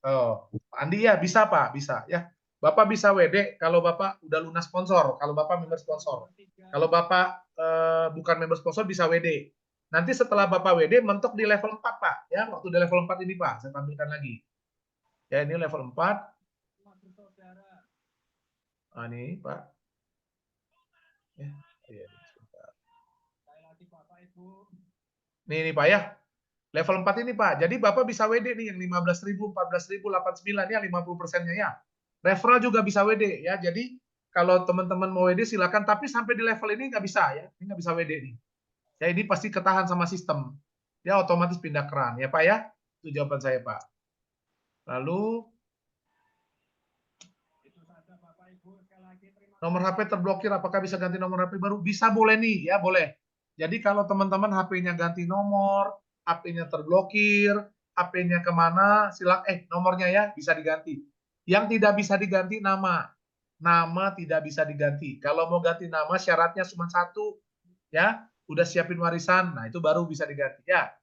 Oh, Andi ya bisa Pak, bisa ya. Bapak bisa WD kalau Bapak udah lunas sponsor, kalau Bapak member sponsor. Kalau Bapak bukan member sponsor bisa WD. Nanti setelah Bapak WD mentok di level 4 Pak, ya. Waktu di level 4 ini Pak, saya tampilkan lagi. Ya, ini level 4. Nah, ini Pak. Ya, iya, sebentar. Ini Pak ya. Level 4 ini Pak. Jadi Bapak bisa WD nih yang 15.000, 14.000, 89 ya 50%-nya ya. Referral juga bisa WD ya. Jadi kalau teman-teman mau WD silakan, tapi sampai di level ini nggak bisa ya. Ini nggak bisa WD nih. Ya ini pasti ketahan sama sistem. Ya otomatis pindah keran ya Pak ya. Itu jawaban saya Pak. Lalu nomor HP terblokir, apakah bisa ganti nomor HP baru? Bisa, boleh nih, ya boleh. Jadi kalau teman-teman HP-nya ganti nomor, HP-nya terblokir, HP-nya kemana, nomornya ya bisa diganti. Yang tidak bisa diganti nama. Nama tidak bisa diganti. Kalau mau ganti nama syaratnya cuma satu, ya. Udah siapin warisan, nah itu baru bisa diganti ya.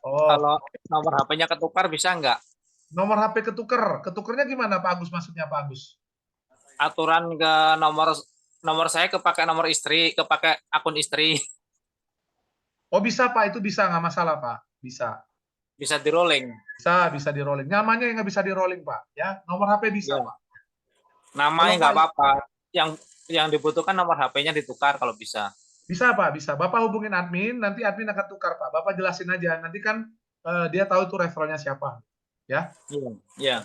Oh, Kalau nomor HP-nya ketukar bisa nggak? nomor HP ketuker. Ketukernya gimana Pak Agus maksudnya Pak Agus? Aturan ke nomor saya kepakai nomor istri, kepakai akun istri. Oh bisa Pak, itu bisa nggak masalah Pak, bisa. Bisa di rolling. Bisa di rolling. Namanya yang nggak bisa di rolling Pak, ya. Nomor HP bisa Ya. Pak. Namanya Kalau nggak Pak apa-apa. Yang dibutuhkan nomor HP-nya ditukar kalau bisa. bisa Pak, bisa. Bapak hubungin admin, nanti admin akan tukar Pak. Bapak jelasin aja. Nanti kan dia tahu itu referralnya siapa, ya. Iya. Ya.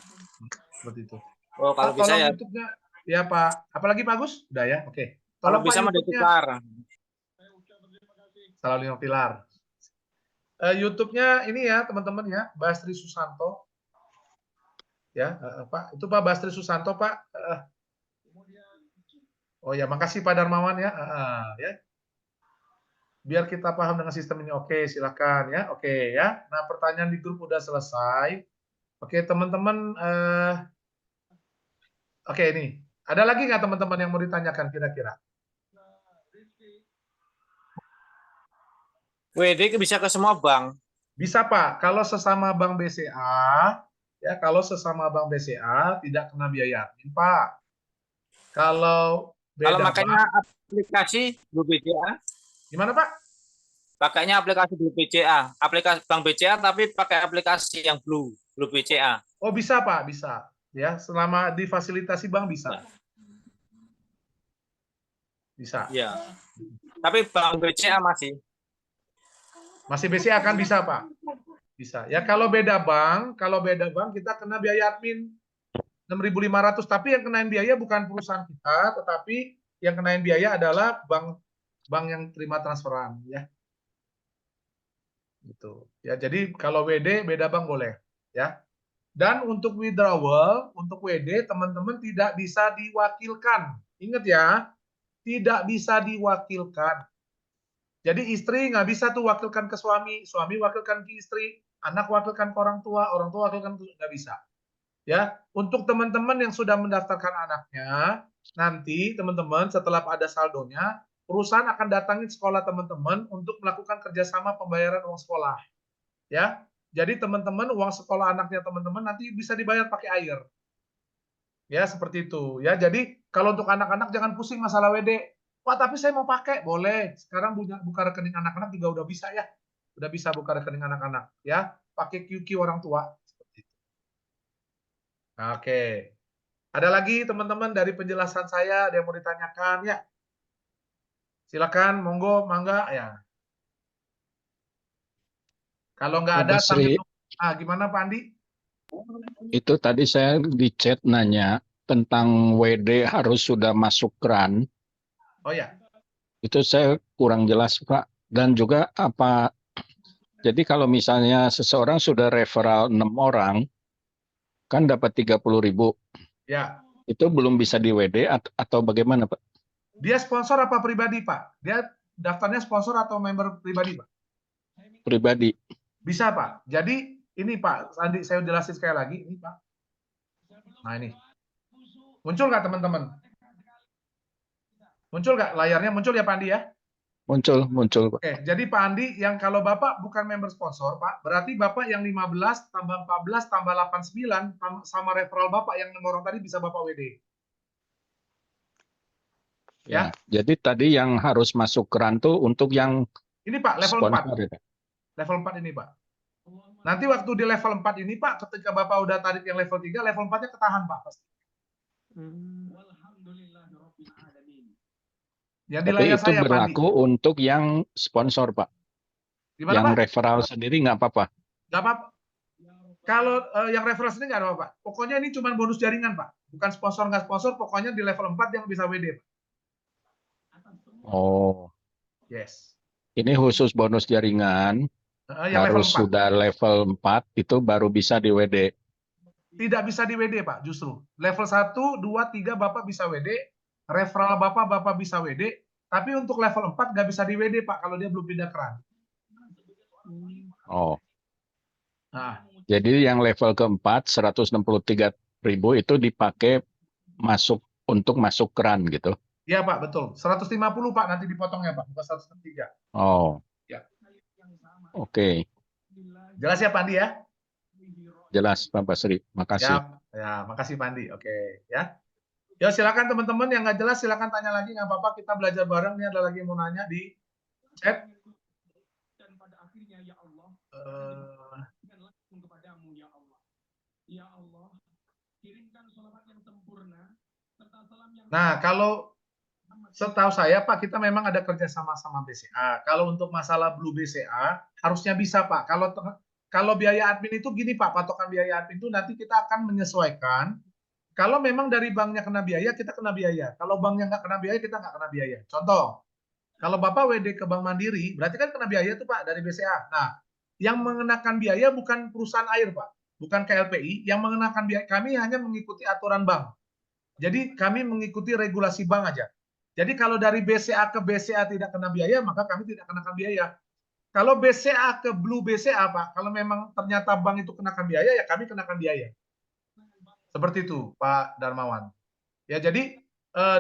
Seperti itu. Oh, kalau Pak, bisa tolong ya. YouTube-nya, ya Pak. Apalagi Pak Gus? Udah ya, oke. Kalau Tolong Pak bisa mau YouTube-nya. ditukar. Salah lima pilar. YouTube-nya ini ya teman-teman ya, Bastri Susanto. Ya, Pak. Itu Pak Bastri Susanto Pak. Oh ya, makasih Pak Darmawan ya. Ya. Biar kita paham dengan sistem ini. Oke, silakan ya. Oke ya. Nah, pertanyaan di grup udah selesai. Oke, teman-teman. Oke, ini. Ada lagi nggak teman-teman yang mau ditanyakan kira-kira? WD bisa ke semua bank. Bisa Pak. Kalau sesama Bank BCA, ya kalau sesama Bank BCA tidak kena biaya admin Pak. Kalau Kalau beda makanya bank, aplikasi BCA, gimana Pak? pakainya aplikasi BCA, aplikasi Bank BCA tapi pakai aplikasi yang Blue BCA. Oh bisa Pak, bisa. Ya, selama difasilitasi bank bisa. Bisa. Ya. Tapi Bank BCA masih. Masih BCA kan bisa Pak? Bisa. Ya kalau beda bank kita kena biaya admin 6.500. Tapi yang kenain biaya bukan perusahaan kita, tetapi yang kenain biaya adalah bank yang terima transferan ya. Gitu. Ya, jadi kalau WD beda bank boleh ya. Dan untuk withdrawal, untuk WD teman-teman tidak bisa diwakilkan. Ingat ya, tidak bisa diwakilkan. Jadi istri nggak bisa tuh wakilkan ke suami, suami wakilkan ke istri, anak wakilkan ke orang tua wakilkan ke nggak bisa. Ya, untuk teman-teman yang sudah mendaftarkan anaknya, nanti teman-teman setelah ada saldonya, perusahaan akan datangin sekolah teman-teman untuk melakukan kerjasama pembayaran uang sekolah. Ya, jadi teman-teman uang sekolah anaknya teman-teman nanti bisa dibayar pakai air. Ya, seperti itu. Ya, jadi kalau untuk anak-anak jangan pusing masalah WD. Pak, tapi saya mau pakai, boleh. Sekarang buka rekening anak-anak juga udah bisa ya. Udah bisa buka rekening anak-anak ya, pakai QQ orang tua. Oke. Ada lagi teman-teman dari penjelasan saya ada yang mau ditanyakan ya? Silakan, monggo, mangga ya. Kalau nggak Pak ada sambil Basri, nunggu. Gimana Pak Andi? itu tadi saya di chat nanya tentang WD harus sudah masuk keran. Oh ya, Itu saya kurang jelas, Pak. Dan juga apa, jadi kalau misalnya seseorang sudah referral 6 orang, kan dapat 30.000. ya. Itu belum bisa di WD atau bagaimana, Pak? Dia sponsor apa pribadi Pak? Dia daftarnya sponsor atau member pribadi Pak? Pribadi. Bisa Pak. Jadi ini Pak, Andi saya jelasin sekali lagi. Ini Pak. Nah ini. Muncul nggak teman-teman? Muncul nggak layarnya? Muncul ya Pak Andi ya? Muncul, Pak. Oke, jadi Pak Andi, yang kalau Bapak bukan member sponsor, Pak, berarti Bapak yang 15 tambah 14 tambah 89 sama referral Bapak yang 6 orang tadi bisa Bapak WD. Ya, jadi tadi yang harus masuk keran tuh untuk yang Ini Pak, level 4. sponsor ya. Level 4 ini Pak. Nanti waktu di level 4 ini Pak, ketika Bapak udah tarik yang level 3, level 4-nya ketahan Pak. Pasti. Yang di Tapi layar itu saya, Pak Andi. berlaku untuk yang sponsor, Pak. Gimana Yang Pak? referral sendiri nggak apa-apa. Nggak apa-apa. Kalau yang referral sendiri nggak ada apa-apa. Pokoknya ini cuma bonus jaringan Pak. Bukan sponsor nggak sponsor, pokoknya di level 4 yang bisa WD Pak. Oh, Yes. ini khusus bonus jaringan. Yang level Harus 4. sudah level 4 itu baru bisa di WD. Tidak bisa di WD Pak, justru. Level 1, 2, 3 Bapak bisa WD, referral Bapak bisa WD, tapi untuk level 4 nggak bisa di WD Pak kalau dia belum pindah keran. Oh, Nah, jadi yang level keempat 163.000 itu dipakai untuk masuk keran gitu. iya Pak, betul. 150 Pak nanti dipotongnya Pak, bukan 103. Oh, Ya. oke. Jelas ya Pak Andi ya? Jelas Pak Basri. Makasih. Ya, makasih Pak Andi. Oke, ya. Ya silakan teman-teman yang nggak jelas silakan tanya lagi, nggak apa-apa, kita belajar bareng. Ini ada lagi yang mau nanya di chat. Nah, kalau setahu saya Pak, kita memang ada kerjasama sama BCA. Kalau untuk masalah Blue BCA, harusnya bisa Pak. Kalau biaya admin itu gini Pak, patokan biaya admin itu nanti kita akan menyesuaikan. Kalau memang dari banknya kena biaya, kita kena biaya. Kalau banknya nggak kena biaya, kita nggak kena biaya. Contoh, kalau Bapak WD ke Bank Mandiri, berarti kan kena biaya tuh Pak dari BCA. Nah, yang mengenakan biaya bukan perusahaan air Pak, bukan KLPI. Yang mengenakan biaya, kami hanya mengikuti aturan bank. Jadi kami mengikuti regulasi bank aja. Jadi kalau dari BCA ke BCA tidak kena biaya, maka kami tidak kenakan biaya. Kalau BCA ke Blue BCA Pak, kalau memang ternyata bank itu kenakan biaya, ya kami kenakan biaya. Seperti itu Pak Darmawan. Ya jadi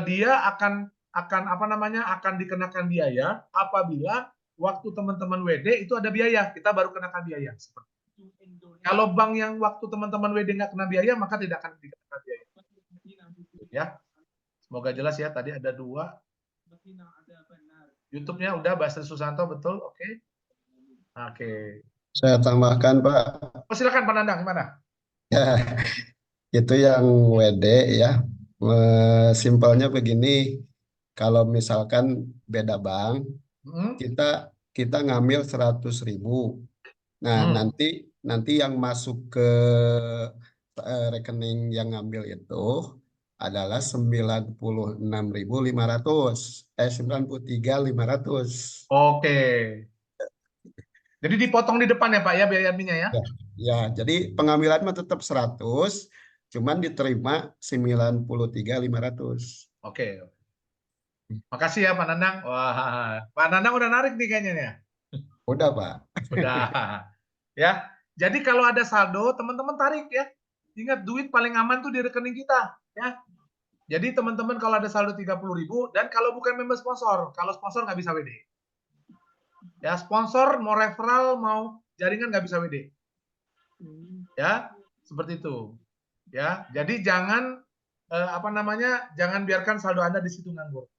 dia akan apa namanya akan dikenakan biaya apabila waktu teman-teman WD itu ada biaya, kita baru kenakan biaya. Kalau bank yang waktu teman-teman WD nggak kena biaya, maka tidak akan dikenakan biaya. Ya, semoga jelas ya. Tadi ada 2. YouTube-nya udah Basri Susanto, betul? Oke. Oke. Saya tambahkan, Pak. Oh, silakan Pak Nandang, gimana? Ya, itu yang WD ya. Simpelnya begini, kalau misalkan beda bank, kita ngambil 100.000. Nah, nanti yang masuk ke rekening yang ngambil itu adalah 96.500, 93.500. Oke. Jadi dipotong di depan ya Pak ya biaya adminnya ya? Ya, jadi pengambilan mah tetap 100, cuman diterima 93.500. Oke. Makasih ya Pak Nandang. Wah, Pak Nandang udah narik nih kayaknya ya. Udah, Pak. Udah. Ya. Jadi kalau ada saldo, teman-teman tarik ya. Ingat duit paling aman tuh di rekening kita, ya. Jadi teman-teman kalau ada saldo 30.000 dan kalau bukan member sponsor, kalau sponsor nggak bisa WD. Ya, sponsor mau referral mau jaringan nggak bisa WD. Ya, seperti itu. Ya, jadi jangan apa namanya? Jangan biarkan saldo Anda di situ nganggur.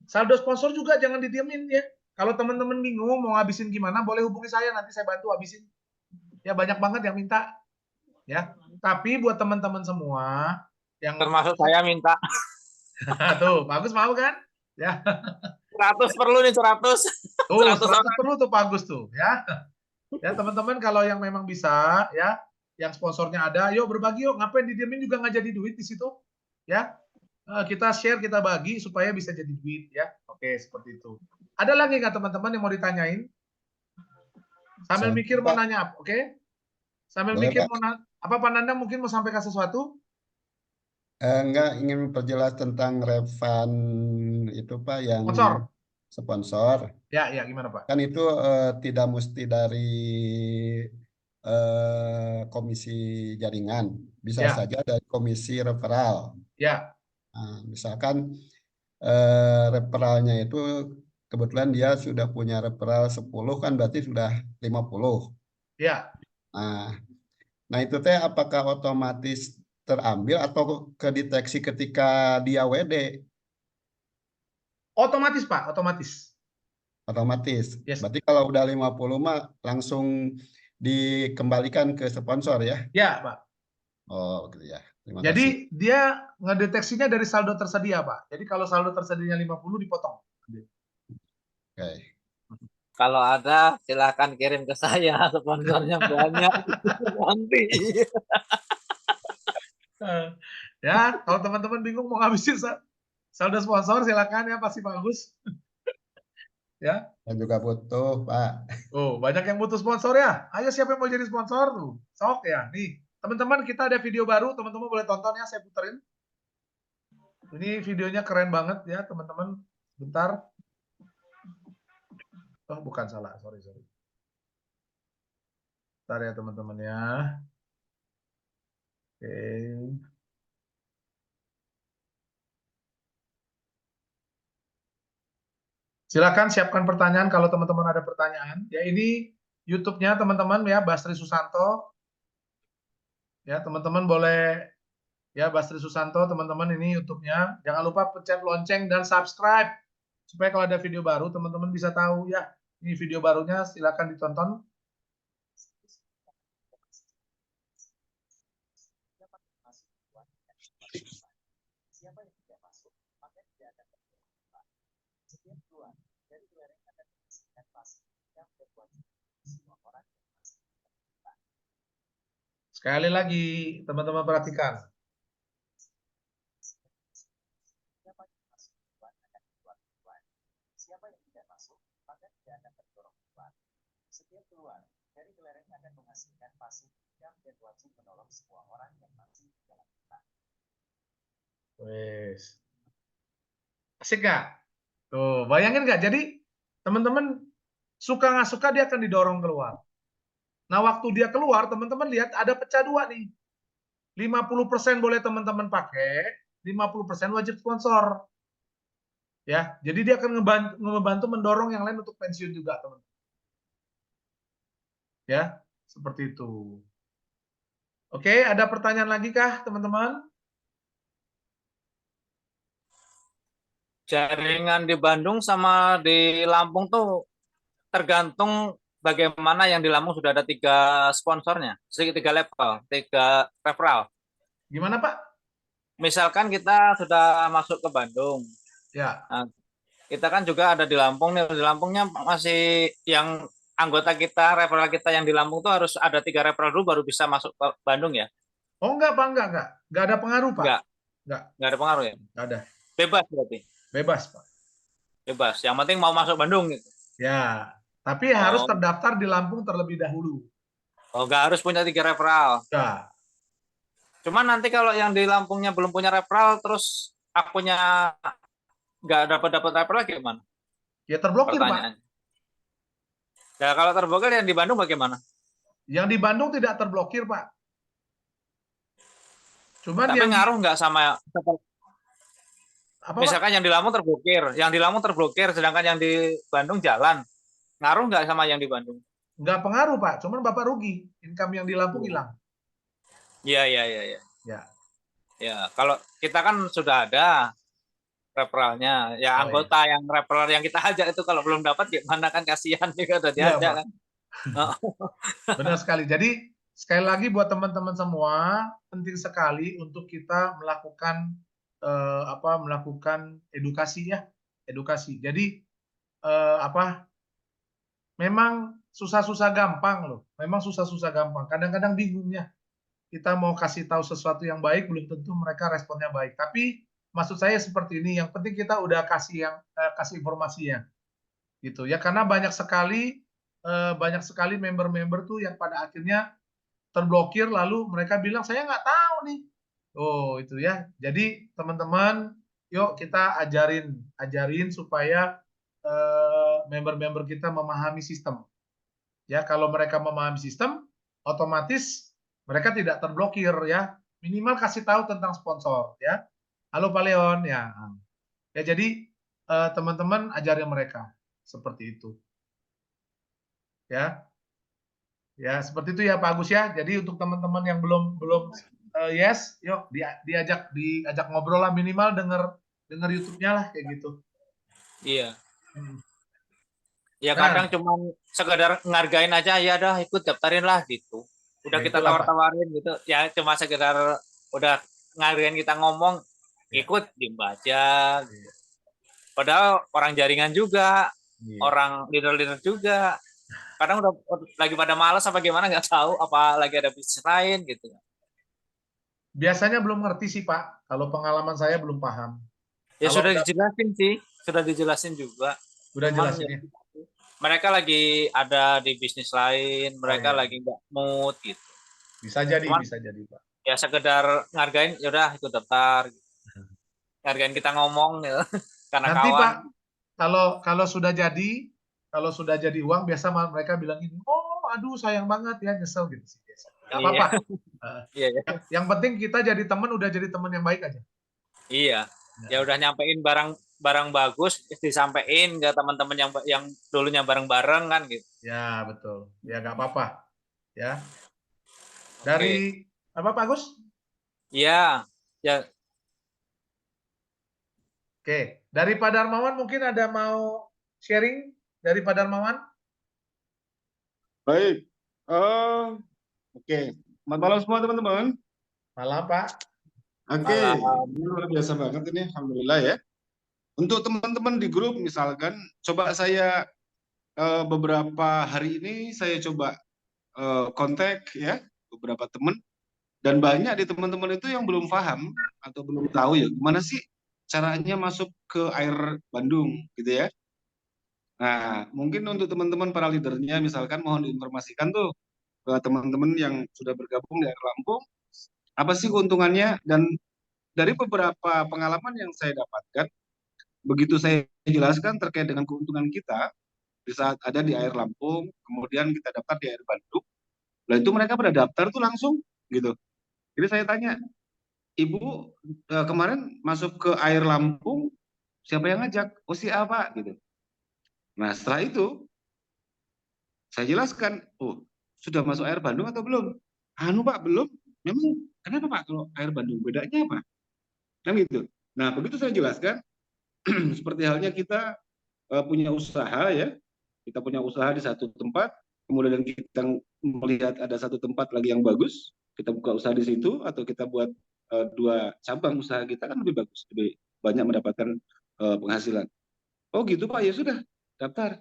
Saldo sponsor juga jangan didiemin ya. Kalau teman-teman bingung mau ngabisin gimana, boleh hubungi saya nanti saya bantu habisin. Ya banyak banget yang minta. ya. Tapi buat teman-teman semua yang Termasuk saya minta tuh, bagus mau kan? Ya. 100 perlu nih 100. Tuh, 100 100 orang. perlu tuh bagus tuh, ya. Ya, teman-teman kalau yang memang bisa ya, yang sponsornya ada, yuk berbagi yuk. Ngapain didiemin juga nggak jadi duit di situ, ya. Kita share, kita bagi supaya bisa jadi duit ya. Oke, seperti itu. Ada lagi nggak teman-teman yang mau ditanyain? Sambil Saya, mikir mau Pak, nanya, oke? Sambil boleh mikir Pak. mau apa Pak Nanda mungkin mau sampaikan sesuatu? Enggak, ingin memperjelas tentang refund itu Pak yang Sponsor? sponsor. Ya, ya gimana Pak? Kan itu tidak mesti dari komisi jaringan, bisa Ya, saja dari komisi referral. ya, Nah, misalkan referralnya itu kebetulan dia sudah punya referral 10 kan berarti sudah 50. ya. Nah, nah itu teh apakah otomatis terambil atau kedeteksi ketika dia WD? Otomatis Pak, otomatis. Otomatis. Yes. Berarti kalau udah 50 mah langsung dikembalikan ke sponsor ya. Ya Pak. Oh, gitu ya. Terima kasih. Jadi dia ngedeteksinya dari saldo tersedia Pak. Jadi kalau saldo tersedianya 50 dipotong. Oke. Kalau ada silakan kirim ke saya, sponsornya banyak nanti. Ya, kalau teman-teman bingung mau ngabisin saldo sponsor silakan ya, pasti bagus. Ya. Saya juga butuh, Pak. Oh, banyak yang butuh sponsor ya. Ayo siapa yang mau jadi sponsor tuh? Sok ya. Nih, teman-teman kita ada video baru, teman-teman boleh tonton ya, saya puterin. Ini videonya keren banget ya, teman-teman. Bentar. Oh, bukan salah. Sorry. Bentar ya, teman-teman ya. Oke. Silakan siapkan pertanyaan kalau teman-teman ada pertanyaan. Ya, ini YouTube-nya teman-teman ya, Basri Susanto. Ya, teman-teman boleh ya, Basri Susanto, teman-teman ini YouTube-nya. Jangan lupa pencet lonceng dan subscribe supaya kalau ada video baru teman-teman bisa tahu ya. Ini video barunya, silakan ditonton. Sekali lagi, teman-teman perhatikan. Wes. Asik nggak? Tuh, bayangin nggak? Jadi, teman-teman suka nggak suka dia akan didorong keluar. Nah, waktu dia keluar, teman-teman lihat ada pecah dua nih. 50% boleh teman-teman pakai, 50% wajib sponsor. Ya, jadi dia akan ngebantu mendorong yang lain untuk pensiun juga, teman-teman. Ya, seperti itu. Oke, ada pertanyaan lagi kah, teman-teman? Jaringan di Bandung sama di Lampung tuh tergantung bagaimana. Yang di Lampung sudah ada 3 sponsornya, 3 level, 3 referral. Gimana, Pak? Misalkan kita sudah masuk ke Bandung, Ya. nah, kita kan juga ada di Lampung nih. Di Lampungnya masih yang anggota kita, referral kita yang di Lampung tuh harus ada 3 referral dulu baru bisa masuk ke Bandung ya? Oh, enggak, Pak, enggak. Enggak ada pengaruh, Pak. Enggak ada pengaruh ya? Enggak ada. Bebas berarti? Bebas, Pak. Bebas. Yang penting mau masuk Bandung gitu. Ya, tapi harus terdaftar di Lampung terlebih dahulu. Oh, nggak harus punya 3 referral. Ya. Cuman nanti kalau yang di Lampungnya belum punya referral, terus akunnya nggak dapat referral gimana? Ya terblokir, Pak. Nah, kalau terblokir yang di Bandung bagaimana? Yang di Bandung tidak terblokir, Pak. Cuman Tapi ngaruh nggak sama apa, misalkan yang di Lampung terblokir, sedangkan yang di Bandung jalan, ngaruh nggak sama yang di Bandung? Nggak pengaruh, Pak. Cuman Bapak rugi. Income yang di Lampung hilang. Iya. Ya. Ya, kalau kita kan sudah ada referralnya, ya anggota yang referral yang kita ajak itu kalau belum dapat gimana, kan kasihan juga udah diajak kan. Benar sekali. Jadi sekali lagi buat teman-teman semua, penting sekali untuk kita melakukan melakukan edukasi ya, edukasi. Jadi memang susah-susah gampang loh, memang susah-susah gampang. Kadang-kadang bingung ya, kita mau kasih tahu sesuatu yang baik belum tentu mereka responnya baik. Tapi maksud saya seperti ini, yang penting kita udah kasih informasinya, gitu ya. Karena banyak sekali member-member tuh yang pada akhirnya terblokir, lalu mereka bilang saya nggak tahu nih. Oh itu ya. Jadi teman-teman, yuk kita ajarin supaya member-member kita memahami sistem. Ya kalau mereka memahami sistem, otomatis mereka tidak terblokir ya. Minimal kasih tahu tentang sponsor ya. Halo Pak Leon ya. Ya jadi teman-teman ajarin mereka seperti itu. Ya. Ya, seperti itu ya Pak Agus ya. Jadi untuk teman-teman yang belum yes, yuk diajak ngobrol lah, minimal denger YouTube-nya lah kayak gitu. Iya. Hmm. Ya Nah. kadang cuma sekedar ngargain aja, ya dah ikut daftarin lah gitu. Udah Ya, kita itulah, Pak. tawar-tawarin gitu. Ya cuma sekedar udah ngargain kita ngomong, Ya. ikut dibaca. Gitu. Padahal orang jaringan juga, orang leader-leader juga. Kadang udah lagi pada malas apa gimana nggak tahu, apa lagi ada bisnis lain gitu. Biasanya belum ngerti sih Pak. Kalau pengalaman saya belum paham. Ya Kalau sudah dijelasin sih, sudah dijelasin juga. Udah Cuman jelasin ya. mereka lagi ada di bisnis lain, mereka iya. lagi nggak mood gitu. Bisa jadi Pak. Ya sekedar ngargain, yaudah ikut daftar. Ngargain kita ngomong gitu. Karena Nanti kawan. Pak, kalau sudah jadi uang, biasa mereka bilang ini, oh aduh sayang banget ya, nyesel gitu sih biasa. Gak apa-apa. Iya. Yang penting kita jadi teman, udah jadi teman yang baik aja. Iya. Ya udah nyampein barang bagus, disampaikan ke teman-teman yang dulunya bareng-bareng kan gitu. Ya betul. Ya nggak apa-apa. Ya. Dari apa Pak Agus? Iya. Ya. Oke. Dari Pak Darmawan mungkin ada mau sharing dari Pak Darmawan? Baik. Oke. Selamat malam semua teman-teman. Malam Pak. Oke. Ini luar biasa banget ini, alhamdulillah ya. Untuk teman-teman di grup misalkan, coba saya beberapa hari ini saya coba kontak ya beberapa teman, dan banyak di teman-teman itu yang belum paham atau belum tahu ya gimana sih caranya masuk ke Air Bandung gitu ya. Nah, mungkin untuk teman-teman para leadernya misalkan mohon diinformasikan tuh ke teman-teman yang sudah bergabung di Air Lampung, apa sih keuntungannya. Dan dari beberapa pengalaman yang saya dapatkan, begitu saya jelaskan terkait dengan keuntungan kita di saat ada di Air Lampung, kemudian kita daftar di Air Bandung, lah itu mereka pada daftar tuh langsung gitu. Jadi saya tanya, Ibu kemarin masuk ke Air Lampung, siapa yang ngajak? Oh si apa gitu. Nah setelah itu saya jelaskan, oh sudah masuk Air Bandung atau belum? Anu Pak belum. Memang kenapa Pak kalau Air Bandung bedanya apa? Kan gitu. Nah begitu saya jelaskan, seperti halnya kita punya usaha ya, kita punya usaha di satu tempat, kemudian kita melihat ada satu tempat lagi yang bagus, kita buka usaha di situ, atau kita buat dua cabang usaha kita, kan lebih bagus, lebih banyak mendapatkan penghasilan. Oh gitu Pak, ya sudah daftar.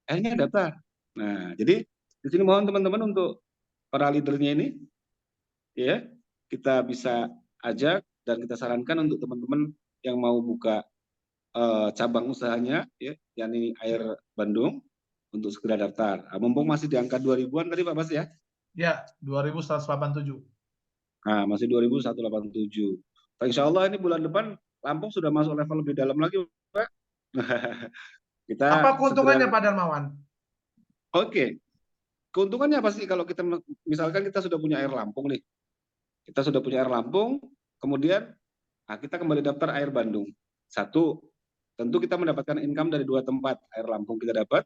Akhirnya daftar. Nah jadi di sini mohon teman-teman untuk para leadernya ini, ya kita bisa ajak dan kita sarankan untuk teman-teman yang mau buka cabang usahanya, ya, yakni Air Bandung, untuk segera daftar. Mumpung masih di angka 2000-an tadi Pak Bas ya? Ya, 2187. Nah, masih 2187. Nah, insya Allah ini bulan depan Lampung sudah masuk level lebih dalam lagi, Pak. Kita apa keuntungannya Pak Darmawan? Oke. Keuntungannya apa sih kalau kita misalkan kita sudah punya Air Lampung nih. Kita sudah punya Air Lampung, kemudian kita kembali daftar Air Bandung. Satu, tentu kita mendapatkan income dari dua tempat. Air Lampung kita dapat,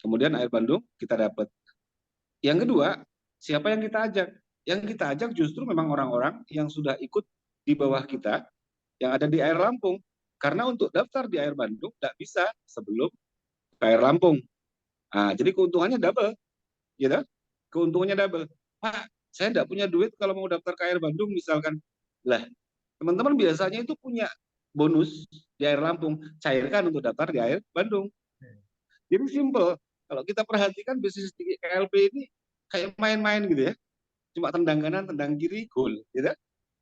kemudian Air Bandung kita dapat. Yang kedua, siapa yang kita ajak? Yang kita ajak justru memang orang-orang yang sudah ikut di bawah kita, yang ada di Air Lampung. Karena untuk daftar di Air Bandung tidak bisa sebelum ke Air Lampung. Nah, jadi keuntungannya double, gitu? Keuntungannya double. Pak, saya tidak punya duit kalau mau daftar ke Air Bandung misalkan. Lah, teman-teman biasanya itu punya bonus di Air Lampung, cairkan untuk daftar di Air Bandung. Jadi simple. Kalau kita perhatikan bisnis di KLB ini kayak main-main gitu ya. Cuma tendang kanan, tendang kiri, gol, gitu.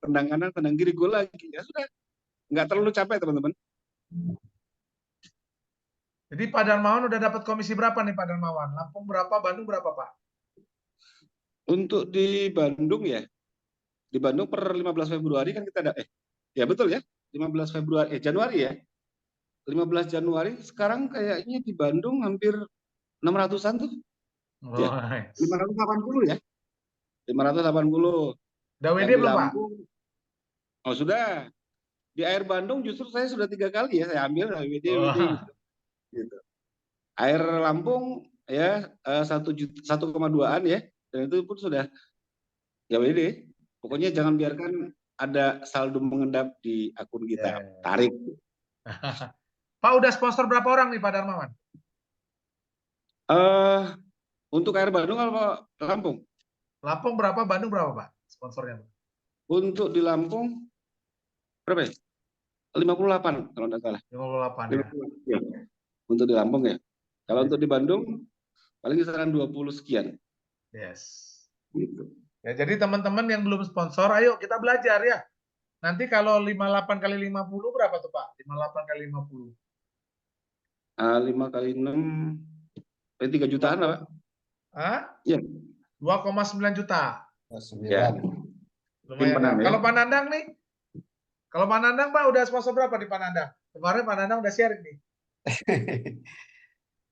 Tendang kanan, tendang kiri, gol lagi. Ya sudah, nggak terlalu capek teman-teman. Jadi Pak Darmawan udah dapat komisi berapa nih Pak Darmawan? Lampung berapa, Bandung berapa Pak? Untuk di Bandung ya, di Bandung per 15 Februari kan kita ada, ya betul ya, 15 Februari, Januari ya. 15 Januari sekarang kayaknya di Bandung hampir 600-an tuh. Ya, 580 ya. 580. Udah WD belum Pak? Oh sudah. Di Air Bandung justru saya sudah 3 kali ya saya ambil WD gitu. Air Lampung ya 1,2-an ya, dan itu pun sudah ya WD. Pokoknya jangan biarkan ada saldo mengendap di akun kita, tarik. Pak udah sponsor berapa orang nih Pak Darmawan? Untuk Air Bandung apa Lampung? Lampung berapa, Bandung berapa Pak sponsornya? Untuk di Lampung berapa ya? 58 kalau tidak salah. 58 ya. Ya. Untuk di Lampung ya. Kalau untuk di Bandung paling kisaran 20 sekian. Yes. Gitu. Ya, jadi teman-teman yang belum sponsor, ayo kita belajar ya. Nanti kalau 58 kali 50 berapa tuh Pak? 58 kali 50. 5 kali 6 3 jutaan apa? Hah? Iya. 2,9 juta. Ya. Lumayan. Kalau Pak Nandang nih? Kalau Pak Nandang Pak udah sponsor berapa di Pak Nandang? Kemarin Pak Nandang udah sharing nih.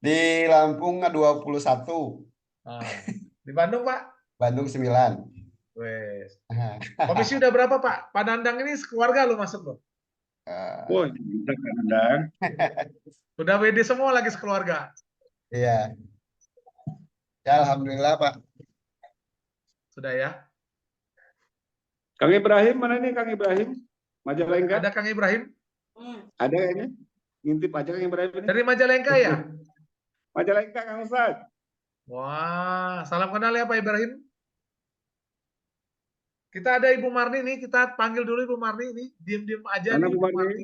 Di Lampung 21. Di Bandung Pak? Bandung 9. Wes. Komisi udah berapa Pak? Pak Nandang ini sekeluarga lo masuk lo? Oh, Pak Nandang. Udah WD semua lagi sekeluarga. Iya. Ya Alhamdulillah Pak. Sudah ya. Kang Ibrahim mana nih Kang Ibrahim? Majalengka? Ada Kang Ibrahim? Ada kayaknya. Ngintip aja Kang Ibrahim ini. Dari Majalengka ya? Majalengka Kang Ustaz. Wah, salam kenal ya Pak Ibrahim. Kita ada Ibu Marni nih, kita panggil dulu Ibu Marni ini. Diem-diem aja Mana nih Bu Marni?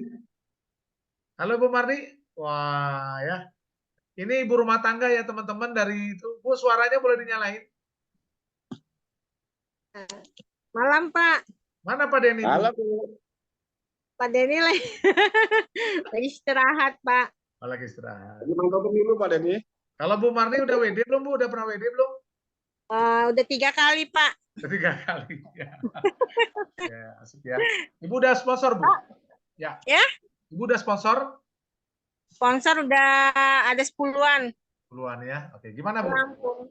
Halo Ibu Marni. Wah ya. Ini ibu rumah tangga ya teman-teman dari itu. Bu, suaranya boleh dinyalain. Malam Pak. Mana Pak Denny? Halo Bu. Pak Denny lagi istirahat Pak. Oh, lagi istirahat. Nonton pemilu Pak Denny. Kalau Bu Marni udah WD belum Bu? Udah pernah WD belum? Udah 3 kali Pak. 3 kali. Ya. Ya, asik ya. Ibu udah sponsor Bu? Ya. Ya? Ibu udah sponsor? Sponsor udah ada 10-an. 10-an ya. Oke, gimana Bu? Lampung.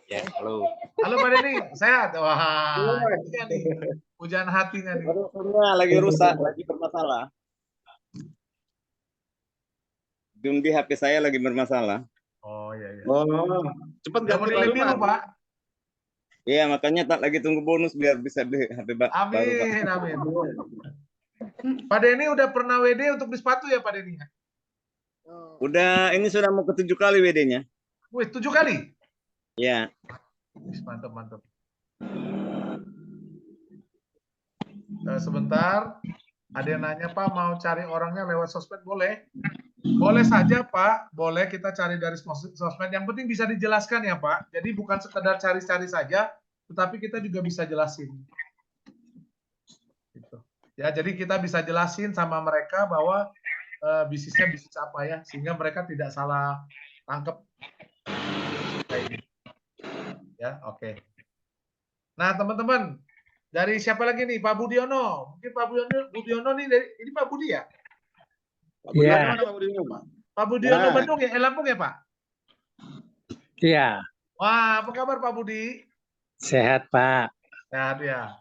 Ya, halo. Halo Pak Denny, sehat? Wah, ini nih, hujan hatinya nih. Semua lagi rusak, lagi bermasalah. Zoom di HP saya lagi bermasalah. Oh iya iya. Oh, cepat Udah mau dilebih lu Pak. Iya, makanya tak lagi tunggu bonus biar bisa beli HP baru Pak. Amin, amin. Pak Denny udah pernah WD untuk di sepatu ya Pak Denny? Udah, ini sudah mau ke 7 kali WD-nya. Wih, 7 kali? Iya. Mantap, mantap. Sebentar, ada yang nanya Pak mau cari orangnya lewat sosmed boleh? Boleh saja Pak, boleh kita cari dari sosmed. Yang penting bisa dijelaskan ya Pak. Jadi bukan sekedar cari-cari saja, tetapi kita juga bisa jelasin. Gitu. Ya, jadi kita bisa jelasin sama mereka bahwa bisnisnya bisnis apa ya, sehingga mereka tidak salah tangkap. Ya, oke. Nah, teman-teman, dari siapa lagi nih? Pak Budiono. Mungkin Pak Budiono nih dari ini Pak Budi ya? Pak Budiono mana Pak Budiono, Pak? Pak Budiono Bandung ya? Lampung ya, Pak? Iya. Wah, apa kabar Pak Budi? Sehat, Pak. Sehat ya.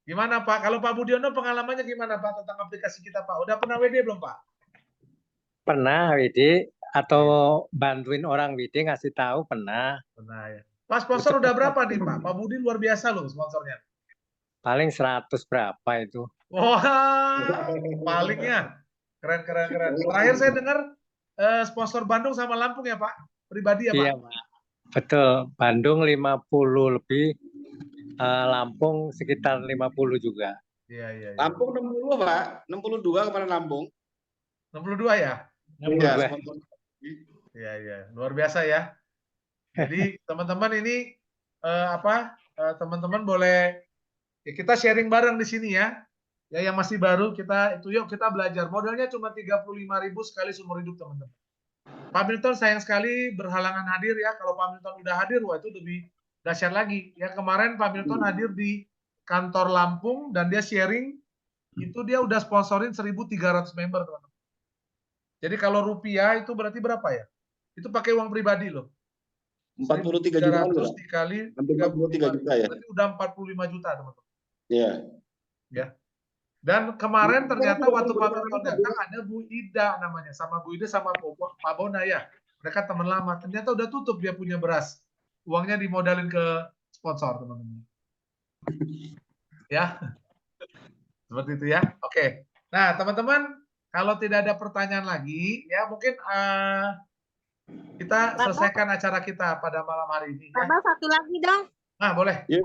Gimana Pak? Kalau Pak Budiono pengalamannya gimana Pak tentang aplikasi kita Pak? Udah pernah WD belum Pak? Pernah WD atau bantuin orang WD ngasih tahu pernah. Pernah ya. Pak sponsor udah berapa nih Pak? Pak Budi luar biasa loh sponsornya. Paling 100 berapa itu. Wah, palingnya. Keren, keren, keren. Terakhir saya dengar sponsor Bandung sama Lampung ya Pak? Pribadi ya Pak? Iya Pak. Betul. Bandung 50 lebih, Lampung sekitar 50 juga. Iya, iya, iya. Lampung 60 Pak, 62 kemarin Lampung. 62 ya? Iya, 62. sponsor. Iya, iya. Luar biasa ya. Jadi teman-teman ini teman-teman boleh ya, kita sharing bareng di sini ya. Ya yang masih baru yuk kita belajar. Modalnya cuma 35.000 sekali seumur hidup teman-teman. Pak Milton sayang sekali berhalangan hadir ya. Kalau Pak Milton udah hadir, wah itu lebih dahsyat lagi. Ya kemarin Pak Milton hadir di kantor Lampung dan dia sharing itu dia udah sponsorin 1.300 member teman-teman. Jadi kalau rupiah itu berarti berapa ya? Itu pakai uang pribadi loh. 43 juta. 1.300 dikali 43 juta ya. berarti udah 45 juta teman-teman. Iya. Ya. Dan kemarin ternyata waktu Pak Milton datang ada Bu Ida namanya, sama Bu Ida sama Pak Bona ya. Mereka teman lama. Ternyata udah tutup dia punya beras. Uangnya dimodalin ke sponsor teman-teman. Ya. Seperti itu ya. Oke. Nah teman-teman, kalau tidak ada pertanyaan lagi, ya mungkin kita selesaikan acara kita pada malam hari ini. Ya. Bapak satu lagi dong. Nah boleh. Ya.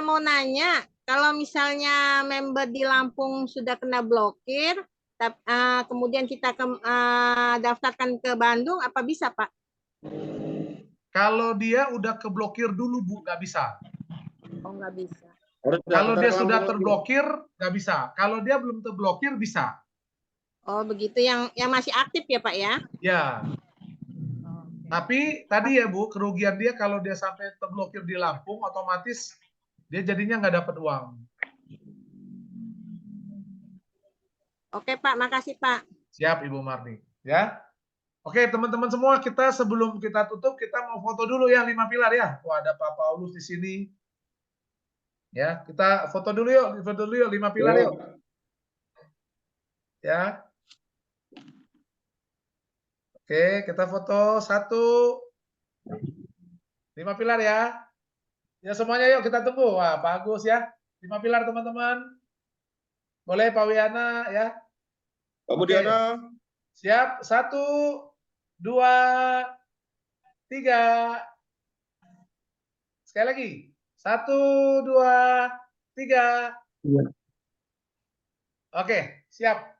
Mau nanya, kalau misalnya member di Lampung sudah kena blokir, kemudian kita daftarkan ke Bandung, apa bisa Pak? Kalau dia udah keblokir dulu Bu, nggak bisa. Oh nggak bisa. Kalau dia sudah terblokir, nggak bisa. Kalau dia belum terblokir, bisa. Oh begitu, yang masih aktif ya Pak ya? Ya. Tapi tadi ya Bu, kerugian dia kalau dia sampai terblokir di Lampung, otomatis dia jadinya nggak dapat uang. Oke Pak, makasih Pak. Siap Ibu Marni. Ya. Oke teman-teman semua, kita sebelum kita tutup, kita mau foto dulu ya 5 pilar ya. Wah ada Pak Paulus di sini. Ya, kita foto dulu yuk 5 pilar yuk. Ya. Oke, kita foto 5 pilar ya. Ya semuanya yuk kita tunggu. Wah, bagus ya. 5 pilar teman-teman. Boleh Pak Wiana ya. Pak Budiana. Siap. 1, 2, 3. Sekali lagi. 1, 2, 3. Iya. Oke, siap.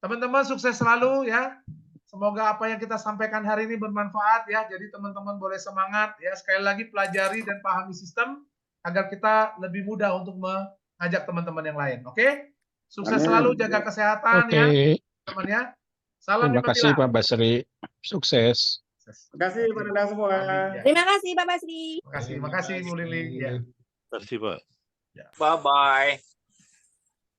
Teman-teman sukses selalu ya. Semoga apa yang kita sampaikan hari ini bermanfaat ya. Jadi teman-teman boleh semangat ya. Sekali lagi pelajari dan pahami sistem agar kita lebih mudah untuk mengajak teman-teman yang lain. Oke? Sukses selalu, jaga kesehatan ya, teman ya. Salam Terima 5 kasih pilar. Pak Basri. Sukses. Terima kasih Pak Dadang semua. Terima kasih Pak Basri. Terima kasih Bu Lili. Ya. Terima kasih Pak. Bye-bye.